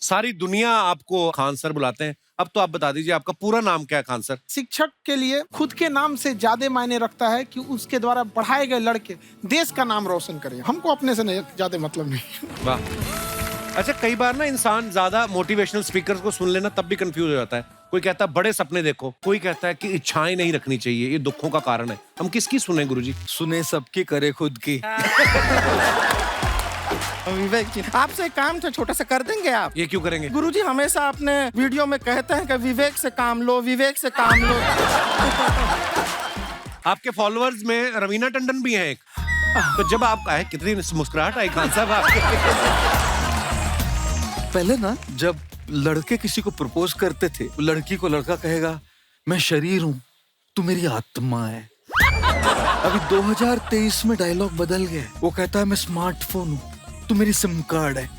सारी दुनिया आपको खान सर बुलाते हैं। अब तो आप बता दीजिए आपका पूरा नाम क्या है खान सर? शिक्षक के लिए खुद के नाम से ज्यादा मायने रखता है कि उसके द्वारा पढ़ाए गए लड़के देश का नाम रोशन करें। हमको अपने से नहीं ज्यादा मतलब नहीं। वाह। अच्छा, कई बार ना इंसान ज्यादा मोटिवेशनल स्पीकर्स को सुन लेना तब भी कंफ्यूज हो जाता है। कोई कहता है बड़े सपने देखो, कोई कहता है कि इच्छाएं नहीं रखनी चाहिए, ये दुखों का कारण है। हम किसकी सुने गुरुजी? सुने सबकी, करे खुद की। विवेक जी, आपसे एक काम था छोटा सा, कर देंगे आप? ये क्यों करेंगे? गुरुजी हमेशा अपने वीडियो में कहते हैं कि विवेक से काम लो, विवेक से काम लो। आपके फॉलोअर्स में रवीना टंडन भी है एक। तो जब आप आए, कितनी मुस्कुराहट आई खान साहब आपके। पहले ना जब लड़के किसी को प्रपोज करते थे, लड़की को लड़का कहेगा मैं शरीर हूँ, तू मेरी आत्मा है। अभी 2023 में डायलॉग बदल गया, वो कहता है मैं स्मार्टफोन हूँ, तू मेरी सिम कार्ड है।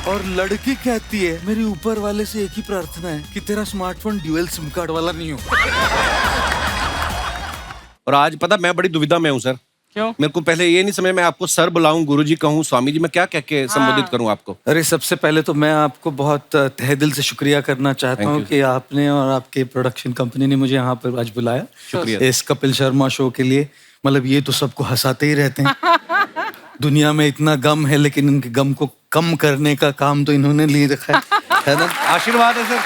और लड़की कहती है मेरी ऊपर वाले से एक ही प्रार्थना है कि तेरा स्मार्टफोन ड्यूअल सिम कार्ड वाला नहीं हो। और आज पता मैं बड़ी दुविधा में हूँ सर। क्यों? मेरे को पहले ये नहीं समझ में आपको सर बुलाऊं, गुरुजी कहूं, स्वामी जी, मैं क्या कह के संबोधित करूं आपको? अरे सबसे पहले तो मैं आपको बहुत तहे दिल से शुक्रिया करना चाहता हूँ कि आपने और आपके प्रोडक्शन कंपनी ने मुझे यहाँ पर आज बुलाया। शुक्रिया। इस कपिल शर्मा शो के लिए। मतलब ये तो सबको हंसाते ही रहते हैं। दुनिया में इतना गम है, लेकिन इनके गम को कम करने का काम तो इन्होंने ले रखा है ना? आशीर्वाद है सर।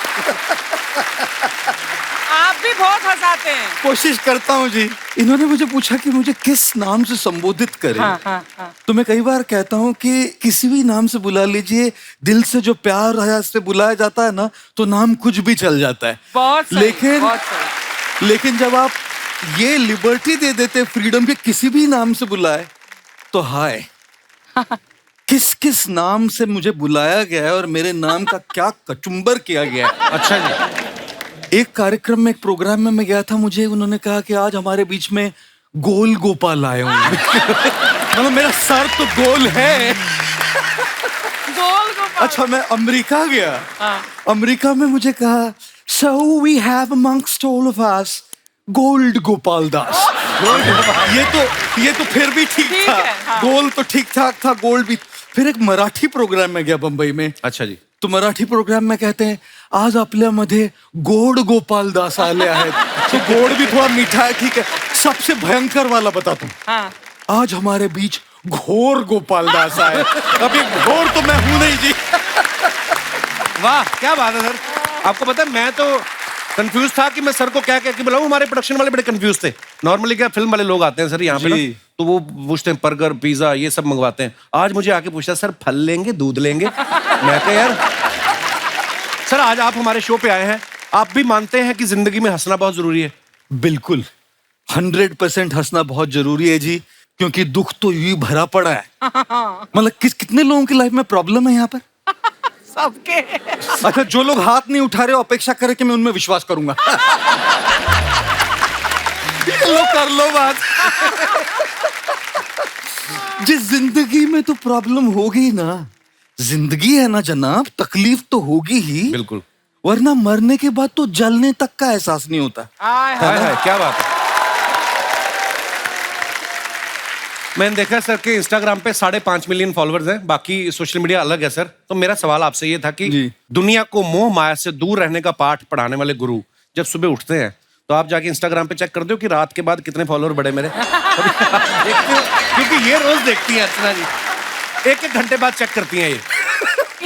आप भी बहुत हंसाते हैं। कोशिश करता हूँ जी। इन्होंने मुझे पूछा कि मुझे किस नाम से संबोधित करें। हाँ। तो मैं कई बार कहता हूँ कि किसी भी नाम से बुला लीजिए, दिल से जो प्यार है से बुलाया जाता है ना, तो नाम कुछ भी चल जाता है। बहुत सही, लेकिन बहुत सही। लेकिन जब आप ये लिबर्टी दे देते फ्रीडम के किसी भी नाम से बुलाए, तो हाय किस किस नाम से मुझे बुलाया गया है और मेरे नाम का क्या कचुम्बर किया गया है। अच्छा जी। एक कार्यक्रम में, एक प्रोग्राम में मैं गया था, मुझे उन्होंने कहा कि आज हमारे बीच में गोल गोपाल आए होंगे। मतलब मेरा सर तो गोल है। गोल गोपाल। अच्छा, मैं अमेरिका गया। हाँ। अमेरिका में मुझे कहा so we have amongst all of us Gaur Gopal Das. ये तो फिर भी ठीक था। है, हाँ। गोल तो ठीक ठाक था, गोल्ड भी। फिर एक मराठी प्रोग्राम में गया बंबई में। अच्छा जी। तो मराठी प्रोग्राम में कहते हैं आज आपल्यामध्ये गोड गोपाल दास आले आहेत। तो गोड भी थोड़ा मीठा है, ठीक है। सबसे भयंकर वाला बताता हूँ। हाँ। आज हमारे बीच घोर गोपाल दास आए। अभी घोर तो मैं हूं नहीं जी। वाह, क्या बात है सर। आपको पता है मैं तो कंफ्यूज था कि मैं सर को क्या कह के बुलाऊं। हमारे प्रोडक्शन वाले बड़े कंफ्यूज थे। नॉर्मली क्या फिल्म वाले लोग आते हैं सर यहाँ पे ना, तो वो पूछते हैं बर्गर पिज्जा ये सब मंगवाते हैं। आज मुझे आके पूछता सर फल लेंगे दूध लेंगे। मैं कहा यार सर आज आप हमारे शो पे आए हैं, आप भी मानते हैं कि जिंदगी में हंसना बहुत जरूरी है? बिल्कुल 100% हंसना बहुत जरूरी है जी, क्योंकि दुख तो यूं भरा पड़ा है। मतलब कितने लोगों की लाइफ में प्रॉब्लम है यहाँ पर? सबके। अच्छा, जो लोग हाथ नहीं उठा रहे अपेक्षा करें कि मैं उनमें विश्वास करूंगा। ये लो कर लो बात। जिस जिंदगी में तो प्रॉब्लम होगी ना, जिंदगी है ना जनाब, तकलीफ तो होगी ही। बिल्कुल। वरना मरने के बाद तो जलने तक का एहसास नहीं होता। हाय हाय हाय, क्या बात है। मैंने देखा सर के इंस्टाग्राम पे 5.5 मिलियन फॉलोअर्स हैं, बाकी सोशल मीडिया अलग है सर। तो मेरा सवाल आपसे ये था कि दुनिया को मोह माया से दूर रहने का पाठ पढ़ाने वाले गुरु जब सुबह उठते हैं तो आप जाके इंस्टाग्राम पे चेक कर दो कि रात के बाद कितने फॉलोअर बढ़े मेरे। देखते हो? क्योंकि ये रोज देखती हैं अर्चना जी, एक घंटे बाद चेक करती हैं ये।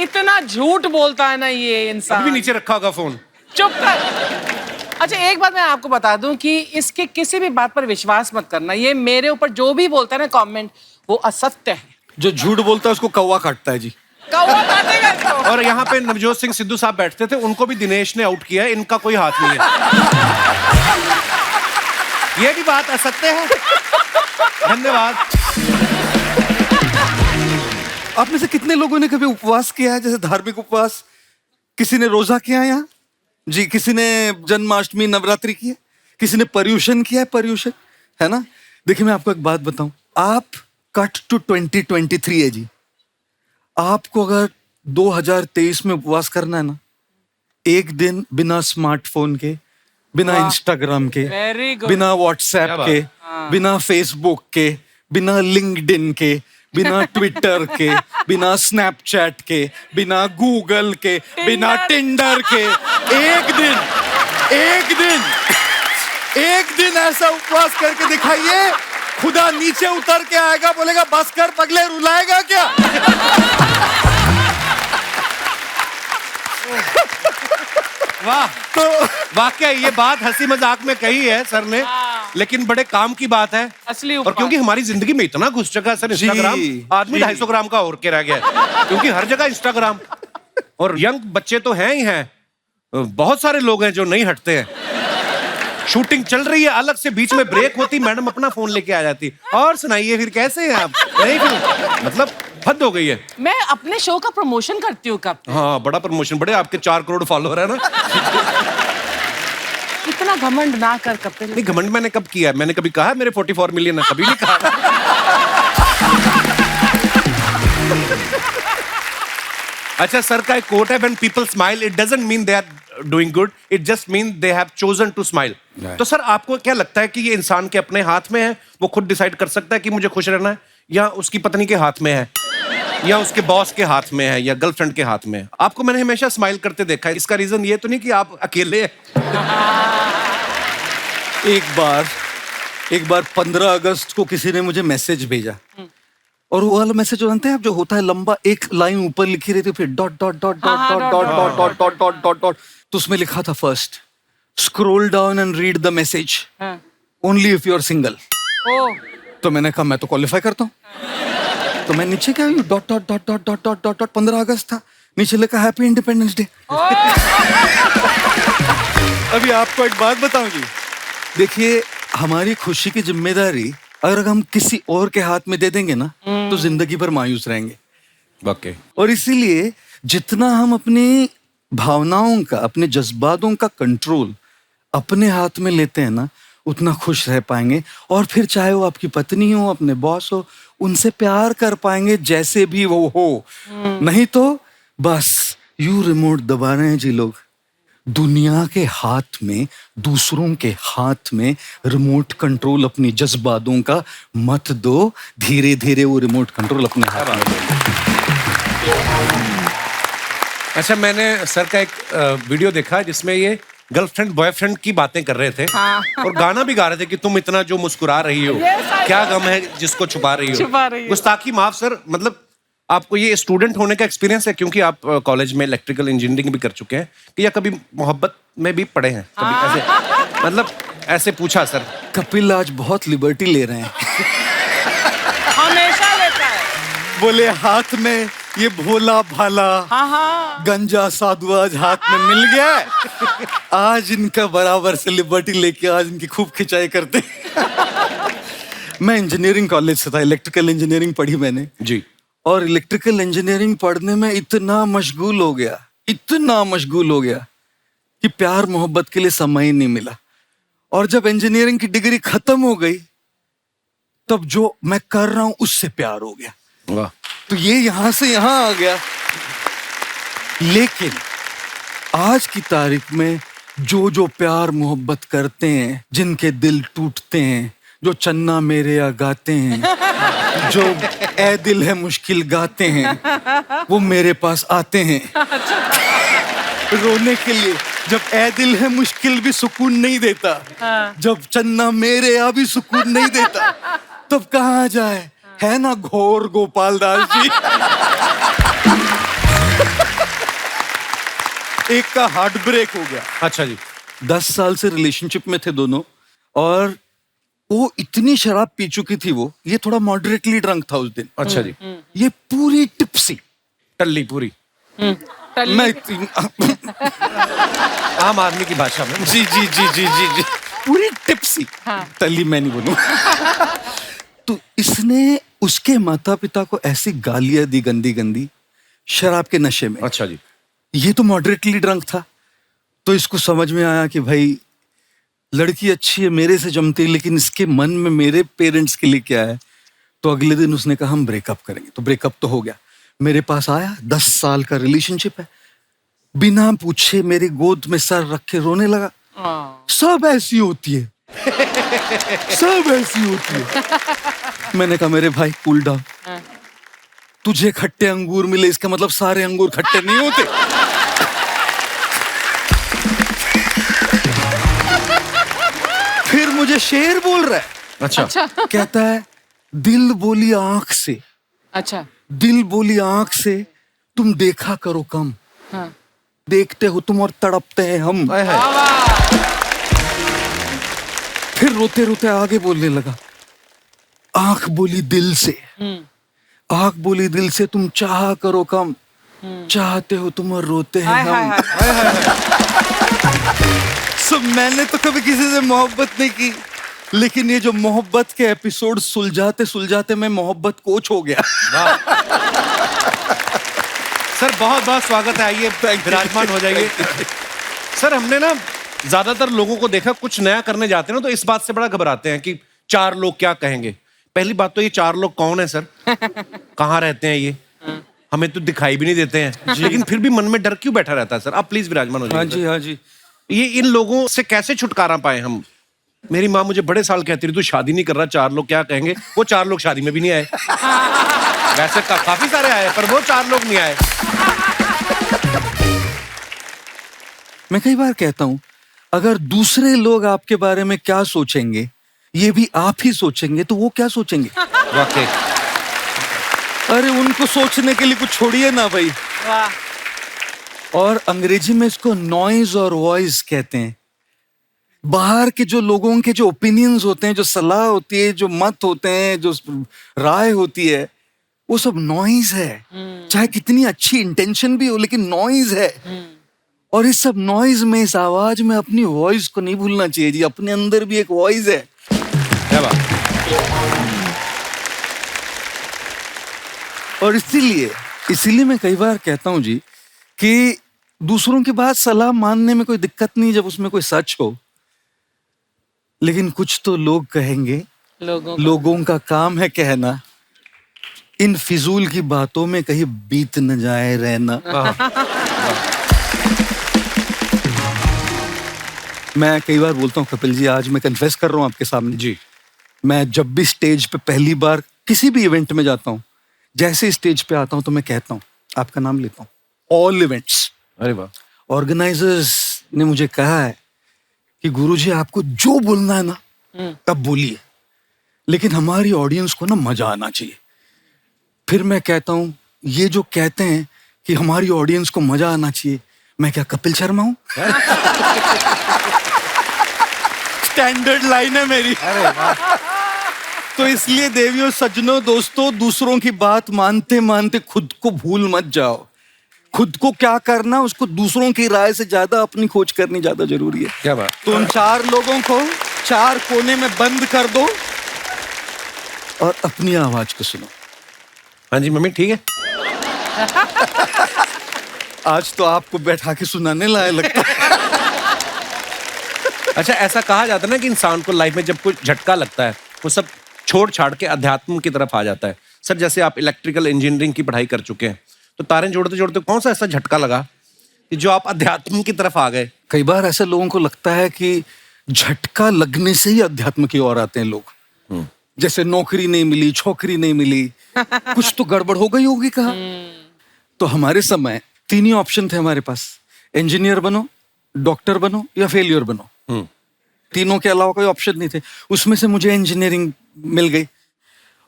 इतना झूठ बोलता है ना ये इंसान। अभी नीचे रखा होगा फोन। चुप कर। अच्छा, एक बात मैं आपको बता दूं कि इसके किसी भी बात पर विश्वास मत करना। ये मेरे ऊपर जो भी बोलता है ना कमेंट, वो असत्य है। जो झूठ बोलता है उसको कौवा काटता है जी। कौवा काटेगा इसको। और यहाँ पे नवजोत सिंह सिद्धू साहब बैठते थे, उनको भी दिनेश ने आउट किया है, इनका कोई हाथ नहीं है। ये भी बात असत्य है। धन्यवाद। आप में से कितने लोगों ने कभी उपवास किया है, जैसे धार्मिक उपवास? किसी ने रोजा किया है यहाँ जी? किसी ने जन्माष्टमी नवरात्रि की है? किसी ने पर्यूषण किया है? पर्यूषण है ना। देखिए मैं आपको एक बात बताऊं, आप कट टू 2023 है जी। आपको अगर 2023 में उपवास करना है ना, एक दिन बिना स्मार्टफोन के, बिना इंस्टाग्राम के, Very good. बिना व्हाट्सएप के, बिना फेसबुक के, बिना लिंक्डइन के, बिना ट्विटर के, बिना स्नैपचैट के, बिना गूगल के, बिना टिंडर के, एक दिन ऐसा उपवास करके दिखाइए, खुदा नीचे उतर के आएगा, बोलेगा बस कर पगले, रुलाएगा क्या? वाह, तो वाकई ये बात हंसी मजाक में कही है सर ने, लेकिन बड़े काम की बात है। असली और उपवास। क्योंकि हमारी जिंदगी में इतना घुस चुका है सर इंस्टाग्राम, आदमी 250 ग्राम का और के रह गया है, क्योंकि हर जगह इंस्टाग्राम। और यंग बच्चे तो हैं ही हैं, बहुत सारे लोग हैं जो नहीं हटते हैं। शूटिंग चल रही है, अलग से बीच में ब्रेक होती, मैडम अपना फोन लेके आ जाती, और सुनाइए फिर कैसे हैं आप? नहीं फिर मतलब हद हो गई है। मैं अपने शो का प्रमोशन करती हूँ कब। हाँ, बड़ा प्रमोशन, बड़े आपके 4 करोड़ फॉलोअर है ना। इतना घमंड ना कर कपिल। नहीं, घमंड मैंने कब किया? मैंने कभी कहा मेरे 44 मिलियन है? कभी नहीं कहा। अच्छा, सर का एक कोट है, when people smile it doesn't mean they are doing good, it just means they have chosen to smile। तो सर आपको क्या लगता है कि ये इंसान के अपने हाथ में है, वो खुद डिसाइड कर सकता है कि मुझे खुश रहना है, या उसकी पत्नी के हाथ में है, या उसके बॉस के हाथ में है, या गर्लफ्रेंड के हाथ में है? आपको मैंने हमेशा स्माइल करते देखा है, इसका रीजन ये तो नहीं कि आप अकेले हैं? एक बार 15 अगस्त को किसी ने मुझे मैसेज भेजा, और वो वाला मैसेज जानते हैं आप, जो होता है लंबा, एक लाइन ऊपर लिखी रहती है, फिर dot dot dot dot dot dot dot dot dot dot dot dot, तो उसमें लिखा था first, scroll down and read the message, only if you are single. तो मैंने कहा मैं तो क्वालिफाई करता हूँ, तो मैं नीचे क्या, dot dot dot dot dot dot dot dot, 15 अगस्त था, नीचे लिखा हैप्पी इंडिपेंडेंस डे। अभी आपको एक बात बताऊं जी, देखिए हमारी खुशी की जिम्मेदारी अगर हम किसी और के हाथ में दे देंगे ना, तो जिंदगी भर मायूस रहेंगे। वाकई। और इसीलिए जितना हम अपनी भावनाओं का, अपने जज्बातों का कंट्रोल अपने हाथ में लेते हैं ना, उतना खुश रह पाएंगे। और फिर चाहे वो आपकी पत्नी हो, अपने बॉस हो, उनसे प्यार कर पाएंगे जैसे भी वो हो। नहीं तो बस यू रिमोट दबा रहे हैं जी लोग, दुनिया के हाथ में, दूसरों के हाथ में रिमोट कंट्रोल अपनी जज्बातों का मत दो, धीरे धीरे वो रिमोट कंट्रोल अपने हाथ में लो। अच्छा, मैंने सर का एक वीडियो देखा जिसमें ये गर्लफ्रेंड बॉयफ्रेंड की बातें कर रहे थे, और गाना भी गा रहे थे कि तुम इतना जो मुस्कुरा रही हो, क्या गम है जिसको छुपा रही हो। गुस्ताखी माफ सर, मतलब आपको ये स्टूडेंट होने का एक्सपीरियंस है, क्योंकि आप कॉलेज में इलेक्ट्रिकल इंजीनियरिंग भी कर चुके हैं, कि या कभी मोहब्बत में भी पड़े हैं कभी? ऐसे मतलब ऐसे पूछा सर। कपिल आज बहुत लिबर्टी ले रहे हैं। हमेशा लेता है। बोले हाथ में ये भोला भाला गंजा साधु आज हाथ में मिल गया, आज इनका बराबर से लिबर्टी लेके आज इनकी खूब खिंचाई करते। मैं इंजीनियरिंग कॉलेज से था, इलेक्ट्रिकल इंजीनियरिंग पढ़ी मैंने जी, और इलेक्ट्रिकल इंजीनियरिंग पढ़ने में इतना मशगूल हो गया कि प्यार मोहब्बत के लिए समय ही नहीं मिला। और जब इंजीनियरिंग की डिग्री खत्म हो गई, तब जो मैं कर रहा हूं उससे प्यार हो गया। वाह। तो ये यहां से यहां आ गया। लेकिन आज की तारीख में जो जो प्यार मोहब्बत करते हैं, जिनके दिल टूटते हैं, जो चन्ना मेरे या गाते हैं, जो ए दिल है मुश्किल गाते हैं, वो मेरे पास आते हैं रोने के लिए। जब ए दिल है मुश्किल भी सुकून नहीं देता, जब चन्ना मेरे या भी सुकून नहीं देता, तब कहाँ जाए, है ना घोर गोपाल दास जी। एक का हार्ट ब्रेक हो गया। अच्छा जी। 10 साल से रिलेशनशिप में थे दोनों, और वो इतनी शराब पी चुकी थी, वो ये थोड़ा मॉडरेटली ड्रंक था उस दिन। अच्छा जी। ये पूरी टिप्सी, टल्ली पूरी, मैं आम आदमी की भाषा में। जी जी जी जी जी जी पूरी टिप्सी। टल्ली मैं नहीं बोलूं। तो इसने उसके माता पिता को ऐसी गालियां दी, गंदी गंदी, शराब के नशे में। अच्छा जी। ये तो मॉडरेटली ड्रंक था, तो इसको समझ में आया कि भाई लड़की अच्छी है, मेरे से जमती है, लेकिन इसके मन में मेरे पेरेंट्स के लिए क्या है। तो अगले दिन उसने कहा हम ब्रेकअप करेंगे। तो ब्रेकअप तो हो गया, मेरे पास आया, 10 साल का रिलेशनशिप है, बिना पूछे मेरी गोद में सर रख के रोने लगा। सब ऐसी होती है, सब ऐसी होती है। मैंने कहा मेरे भाई कूल डाउन, तुझे खट्टे अंगूर मिले इसका मतलब सारे अंगूर खट्टे नहीं होते। फिर मुझे शेर बोल रहा है, अच्छा कहता है दिल बोली आंख से, अच्छा दिल बोली आंख से तुम देखा करो कम, हाँ देखते हो तुम और तड़पते हैं हम। हाय हाय। फिर रोते रोते आगे बोलने लगा, आंख बोली दिल से, आंख बोली दिल से तुम चाहा करो कम, चाहते हो तुम और रोते हैं हाय हाय हम। हाय। सो मैंने तो कभी किसी से मोहब्बत नहीं की, लेकिन ये जो मोहब्बत के एपिसोड सुलझाते सुलझाते मैं मोहब्बत कोच हो गया। सर बहुत बहुत स्वागत है, आइए विराजमान हो जाइए। सर हमने ना ज्यादातर लोगों को देखा कुछ नया करने जाते हैं ना तो इस बात से बड़ा घबराते हैं कि 4 लोग क्या कहेंगे। पहली बात तो ये 4 लोग कौन है सर, कहाँ रहते हैं ये, हमें तो दिखाई भी नहीं देते हैं, लेकिन फिर भी मन में डर क्यों बैठा रहता है सर? आप प्लीज विराजमान हो जाइए। हाँ जी, हाँ जी। ये इन लोगों से कैसे छुटकारा पाए हम? मेरी माँ मुझे बड़े साल कहती रही तू शादी नहीं कर रहा, 4 लोग क्या कहेंगे। वो 4 लोग शादी में भी नहीं आए। वैसे काफी सारे आए पर वो 4 लोग नहीं आए। मैं कई बार कहता हूं अगर दूसरे लोग आपके बारे में क्या सोचेंगे ये भी आप ही सोचेंगे तो वो क्या सोचेंगे? वाकई अरे उनको सोचने के लिए कुछ छोड़िए ना भाई। वाह। और अंग्रेजी में इसको नॉइज और वॉइस कहते हैं। बाहर के जो लोगों के जो ओपिनियंस होते हैं, जो सलाह होती है, जो मत होते हैं, जो राय होती है, वो सब नॉइज है। चाहे कितनी अच्छी इंटेंशन भी हो लेकिन नॉइज है। और इस सब नॉइज में, इस आवाज में अपनी वॉइस को नहीं भूलना चाहिए जी। अपने अंदर भी एक वॉइस है। क्या बात। और इसीलिए मैं कई बार कहता हूं जी कि दूसरों की बात सलाह मानने में कोई दिक्कत नहीं जब उसमें कोई सच हो, लेकिन कुछ तो लोग कहेंगे। लोगों का काम है कहना, इन फिजूल की बातों में कहीं बीत न जाए रहना। मैं कई बार बोलता हूँ कपिल जी, आज मैं कन्फेस कर रहा हूँ आपके सामने जी, मैं जब भी स्टेज पे पहली बार किसी भी इवेंट में जाता हूँ, जैसे स्टेज पे आता हूँ तो मैं कहता हूँ, आपका नाम लेता हूँ, ऑल इवेंट्स। अरे वाह। ऑर्गेनाइजर्स ने मुझे कहा है कि गुरुजी आपको जो बोलना है ना तब बोलिए, लेकिन हमारी ऑडियंस को ना मजा आना चाहिए। फिर मैं कहता हूँ ये जो कहते हैं कि हमारी ऑडियंस को मजा आना चाहिए, मैं क्या कपिल शर्मा हूँ? स्टैंडर्ड लाइन है मेरी। तो इसलिए देवियों, सज्जनों, दोस्तों, दूसरों की बात मानते मानते खुद को भूल मत जाओ। खुद को क्या करना उसको दूसरों की राय से ज्यादा अपनी खोज करनी ज्यादा जरूरी है। क्या बात। तो उन 4 लोगों को 4 कोने में बंद कर दो और अपनी आवाज को सुनो। हाँ जी मम्मी ठीक है। आज तो आपको बैठा के सुनाने लायक लगता है। अच्छा ऐसा कहा जाता है ना कि इंसान को लाइफ में जब कोई झटका लगता है वो सब छोड़ छाड़ के अध्यात्म की तरफ आ जाता है। सर जैसे आप इलेक्ट्रिकल इंजीनियरिंग की पढ़ाई कर चुके हैं तो तारे जोड़ते जोड़ते कौन सा ऐसा झटका लगा कि जो आप अध्यात्म की तरफ आ गए? कई बार ऐसे लोगों को लगता है कि झटका लगने से ही अध्यात्म की ओर आते हैं लोग। जैसे नौकरी नहीं मिली, छोकरी नहीं मिली, कुछ तो गड़बड़ हो गई होगी कहा। तो हमारे समय 3 ही ऑप्शन थे हमारे पास, इंजीनियर बनो, डॉक्टर बनो या फेलियर बनो। तीनों के अलावा कोई ऑप्शन नहीं थे। उसमें से मुझे इंजीनियरिंग मिल गई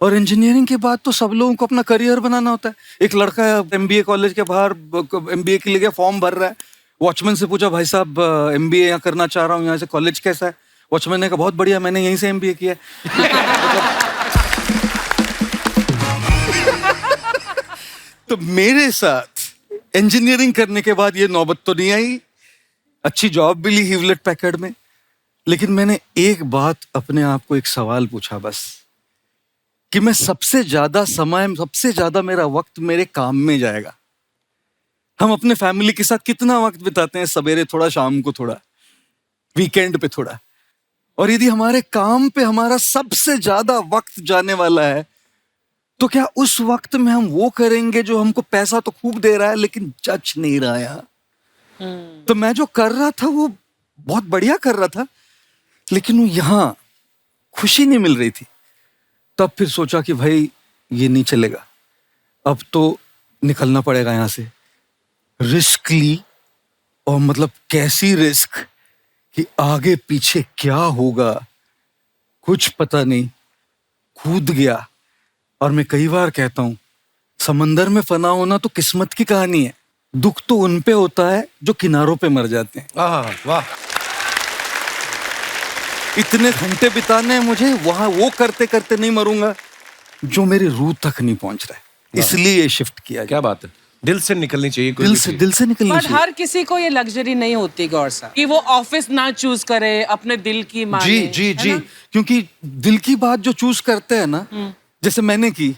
और इंजीनियरिंग के बाद तो सब लोगों को अपना करियर बनाना होता है। एक लड़का एमबीए कॉलेज के बाहर एमबीए के लिए फॉर्म भर रहा है, वॉचमैन से पूछा भाई साहब एमबीए यहाँ करना चाह रहा हूँ, यहाँ से कॉलेज कैसा है? वॉचमैन ने कहा बहुत बढ़िया, मैंने यहीं से एमबीए किया है। तो मेरे साथ इंजीनियरिंग करने के बाद ये नौबत तो नहीं आई। अच्छी जॉब भी ली ह्यूलेट पैकर्ड में, लेकिन मैंने एक बात अपने आप को एक सवाल पूछा बस, कि मैं सबसे ज्यादा मेरा वक्त मेरे काम में जाएगा। हम अपने फैमिली के साथ कितना वक्त बिताते हैं, सवेरे थोड़ा, शाम को थोड़ा, वीकेंड पे थोड़ा। और यदि हमारे काम पे हमारा सबसे ज्यादा वक्त जाने वाला है तो क्या उस वक्त में हम वो करेंगे जो हमको पैसा तो खूब दे रहा है लेकिन जच नहीं रहा है? तो मैं जो कर रहा था वो बहुत बढ़िया कर रहा था, लेकिन वो यहां खुशी नहीं मिल रही थी। तब फिर सोचा कि भाई ये नहीं चलेगा, अब तो निकलना पड़ेगा यहाँ से। रिस्क ली, और मतलब कैसी रिस्क कि आगे पीछे क्या होगा कुछ पता नहीं। कूद गया, और मैं कई बार कहता हूं समंदर में फना होना तो किस्मत की कहानी है। दुख तो उन पे होता है जो किनारों पे मर जाते हैं। वाह, इतने घंटे बिताने हैं मुझे वहां, वो करते करते नहीं मरूंगा जो मेरी रूह तक नहीं पहुंच रहा है। इसलिए ये शिफ्ट किया। क्या बात है, दिल से निकलनी चाहिए कोई दिल भी से चीज। दिल से निकलनी बट चाहिए। हर किसी को ये लग्जरी नहीं होती गौर साहब कि वो ऑफिस ना चूज करे, अपने दिल की माने। जी जी है जी, ना? क्योंकि दिल की बात जो चूज करते हैं ना, जैसे मैंने की,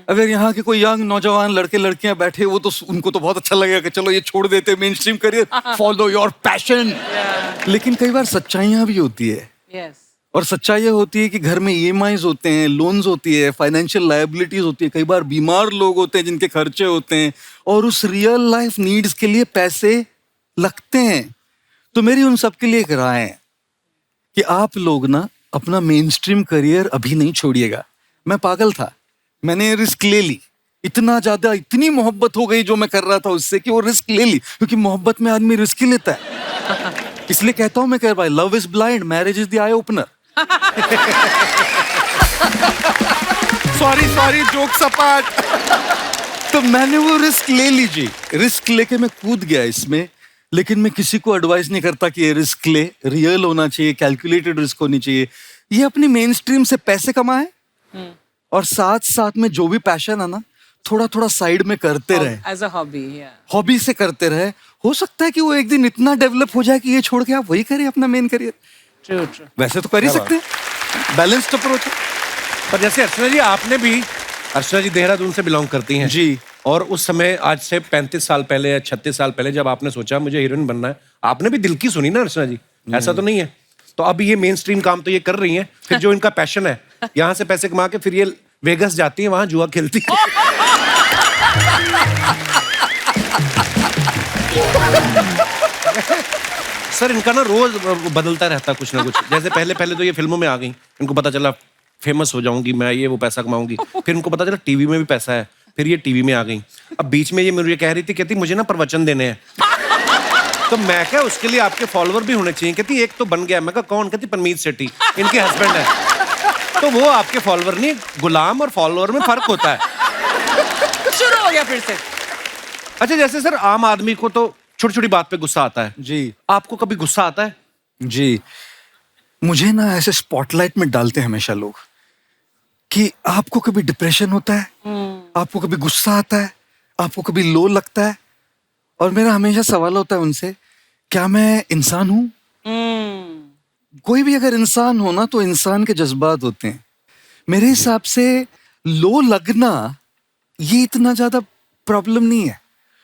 अगर यहाँ के कोई यंग नौजवान लड़के लड़कियां बैठे, वो तो उनको तो बहुत अच्छा लगेगा कि चलो ये छोड़ देते main stream career, follow your passion. लेकिन कई बार सच्चाइयां भी होती है, Yes. और सच्चाई ये होती है कि घर में EMIs होते हैं, लोन्स होती है, फाइनेंशियल लायबिलिटीज होती है, कई बार बीमार लोग होते हैं जिनके खर्चे होते हैं, और उस रियल लाइफ नीड्स के लिए पैसे लगते हैं। तो मेरी उन सब के लिए एक राय है कि आप लोग ना अपना मेन स्ट्रीम करियर अभी नहीं छोड़िएगा। मैं पागल था, मैंने रिस्क ले ली, इतना ज्यादा, इतनी मोहब्बत हो गई जो मैं कर रहा था उससे कि वो रिस्क ले ली, क्योंकि मोहब्बत में आदमी रिस्क ही लेता है। इसलिए कहता हूं मैं, कह भाई, love is blind, marriage is the eye opener. Sorry joke सपाट। तो मैंने वो रिस्क ले लीजिए, रिस्क लेके मैं कूद गया इसमें। लेकिन मैं किसी को एडवाइस नहीं करता कि ये रिस्क ले, रियल होना चाहिए, कैलकुलेटेड रिस्क होनी चाहिए। ये अपनी मेन स्ट्रीम से पैसे कमाए, और साथ साथ में जो भी पैशन है ना, थोड़ा थोड़ा साइड में करते रहे, एज अ हॉबी। हॉबी से करते रहे। हो सकता है कि वो एक दिन इतना डेवलप हो जाए कि ये छोड़ के आप वही करें अपना मेन करियर। True true. वैसे तो कर ही सकते हैं, बैलेंस्ड अप्रोच है। पर जैसे अर्चना जी, आपने भी, अर्चना जी देहरादून से बिलोंग करती हैं जी। और उस समय, आज से 35 साल पहले या 36 साल पहले, जब आपने सोचा मुझे हीरोइन बनना है, आपने भी दिल की सुनी ना अर्चना जी, ऐसा तो नहीं है? तो अब ये मेन स्ट्रीम काम तो ये कर रही हैं, फिर जो इनका पैशन है, यहाँ से पैसे कमा के फिर ये वेगस जाती है, वहां जुआ खेलती है। सर इनका ना रोज बदलता रहता कुछ ना कुछ। जैसे पहले पहले तो ये फिल्मों में आ गई, इनको पता चला फेमस हो जाऊंगी मैं, ये वो पैसा कमाऊंगी। फिर इनको पता चला टीवी में भी पैसा है, फिर ये टीवी में आ गई। अब बीच में ये मुझे कह रही थी, कहती मुझे ना प्रवचन देने हैं। तो मैं क्या, उसके लिए आपके फॉलोअर भी होने चाहिए। कहती एक तो बन गया। मैं कहा कौन? कहती परमीत सेठी, इनके हस्बैंड है। तो वो आपके फॉलोअर नहीं, गुलाम और फॉलोअर में फर्क होता है। शुरू हो गया फिर से। अच्छा, जैसे सर आम आदमी को तो छोटी छोटी बात पे गुस्सा आता है जी। आपको कभी गुस्सा आता है? जी, मुझे ना ऐसे स्पॉटलाइट में डालते हैं हमेशा लोग कि आपको कभी डिप्रेशन होता है, आपको कभी गुस्सा आता है, आपको कभी लो लगता है, और मेरा हमेशा सवाल होता है उनसे, क्या मैं इंसान हूं? कोई भी अगर इंसान हो ना, तो इंसान के जज्बात होते हैं। मेरे हिसाब से लो लगना ये इतना ज्यादा प्रॉब्लम नहीं है,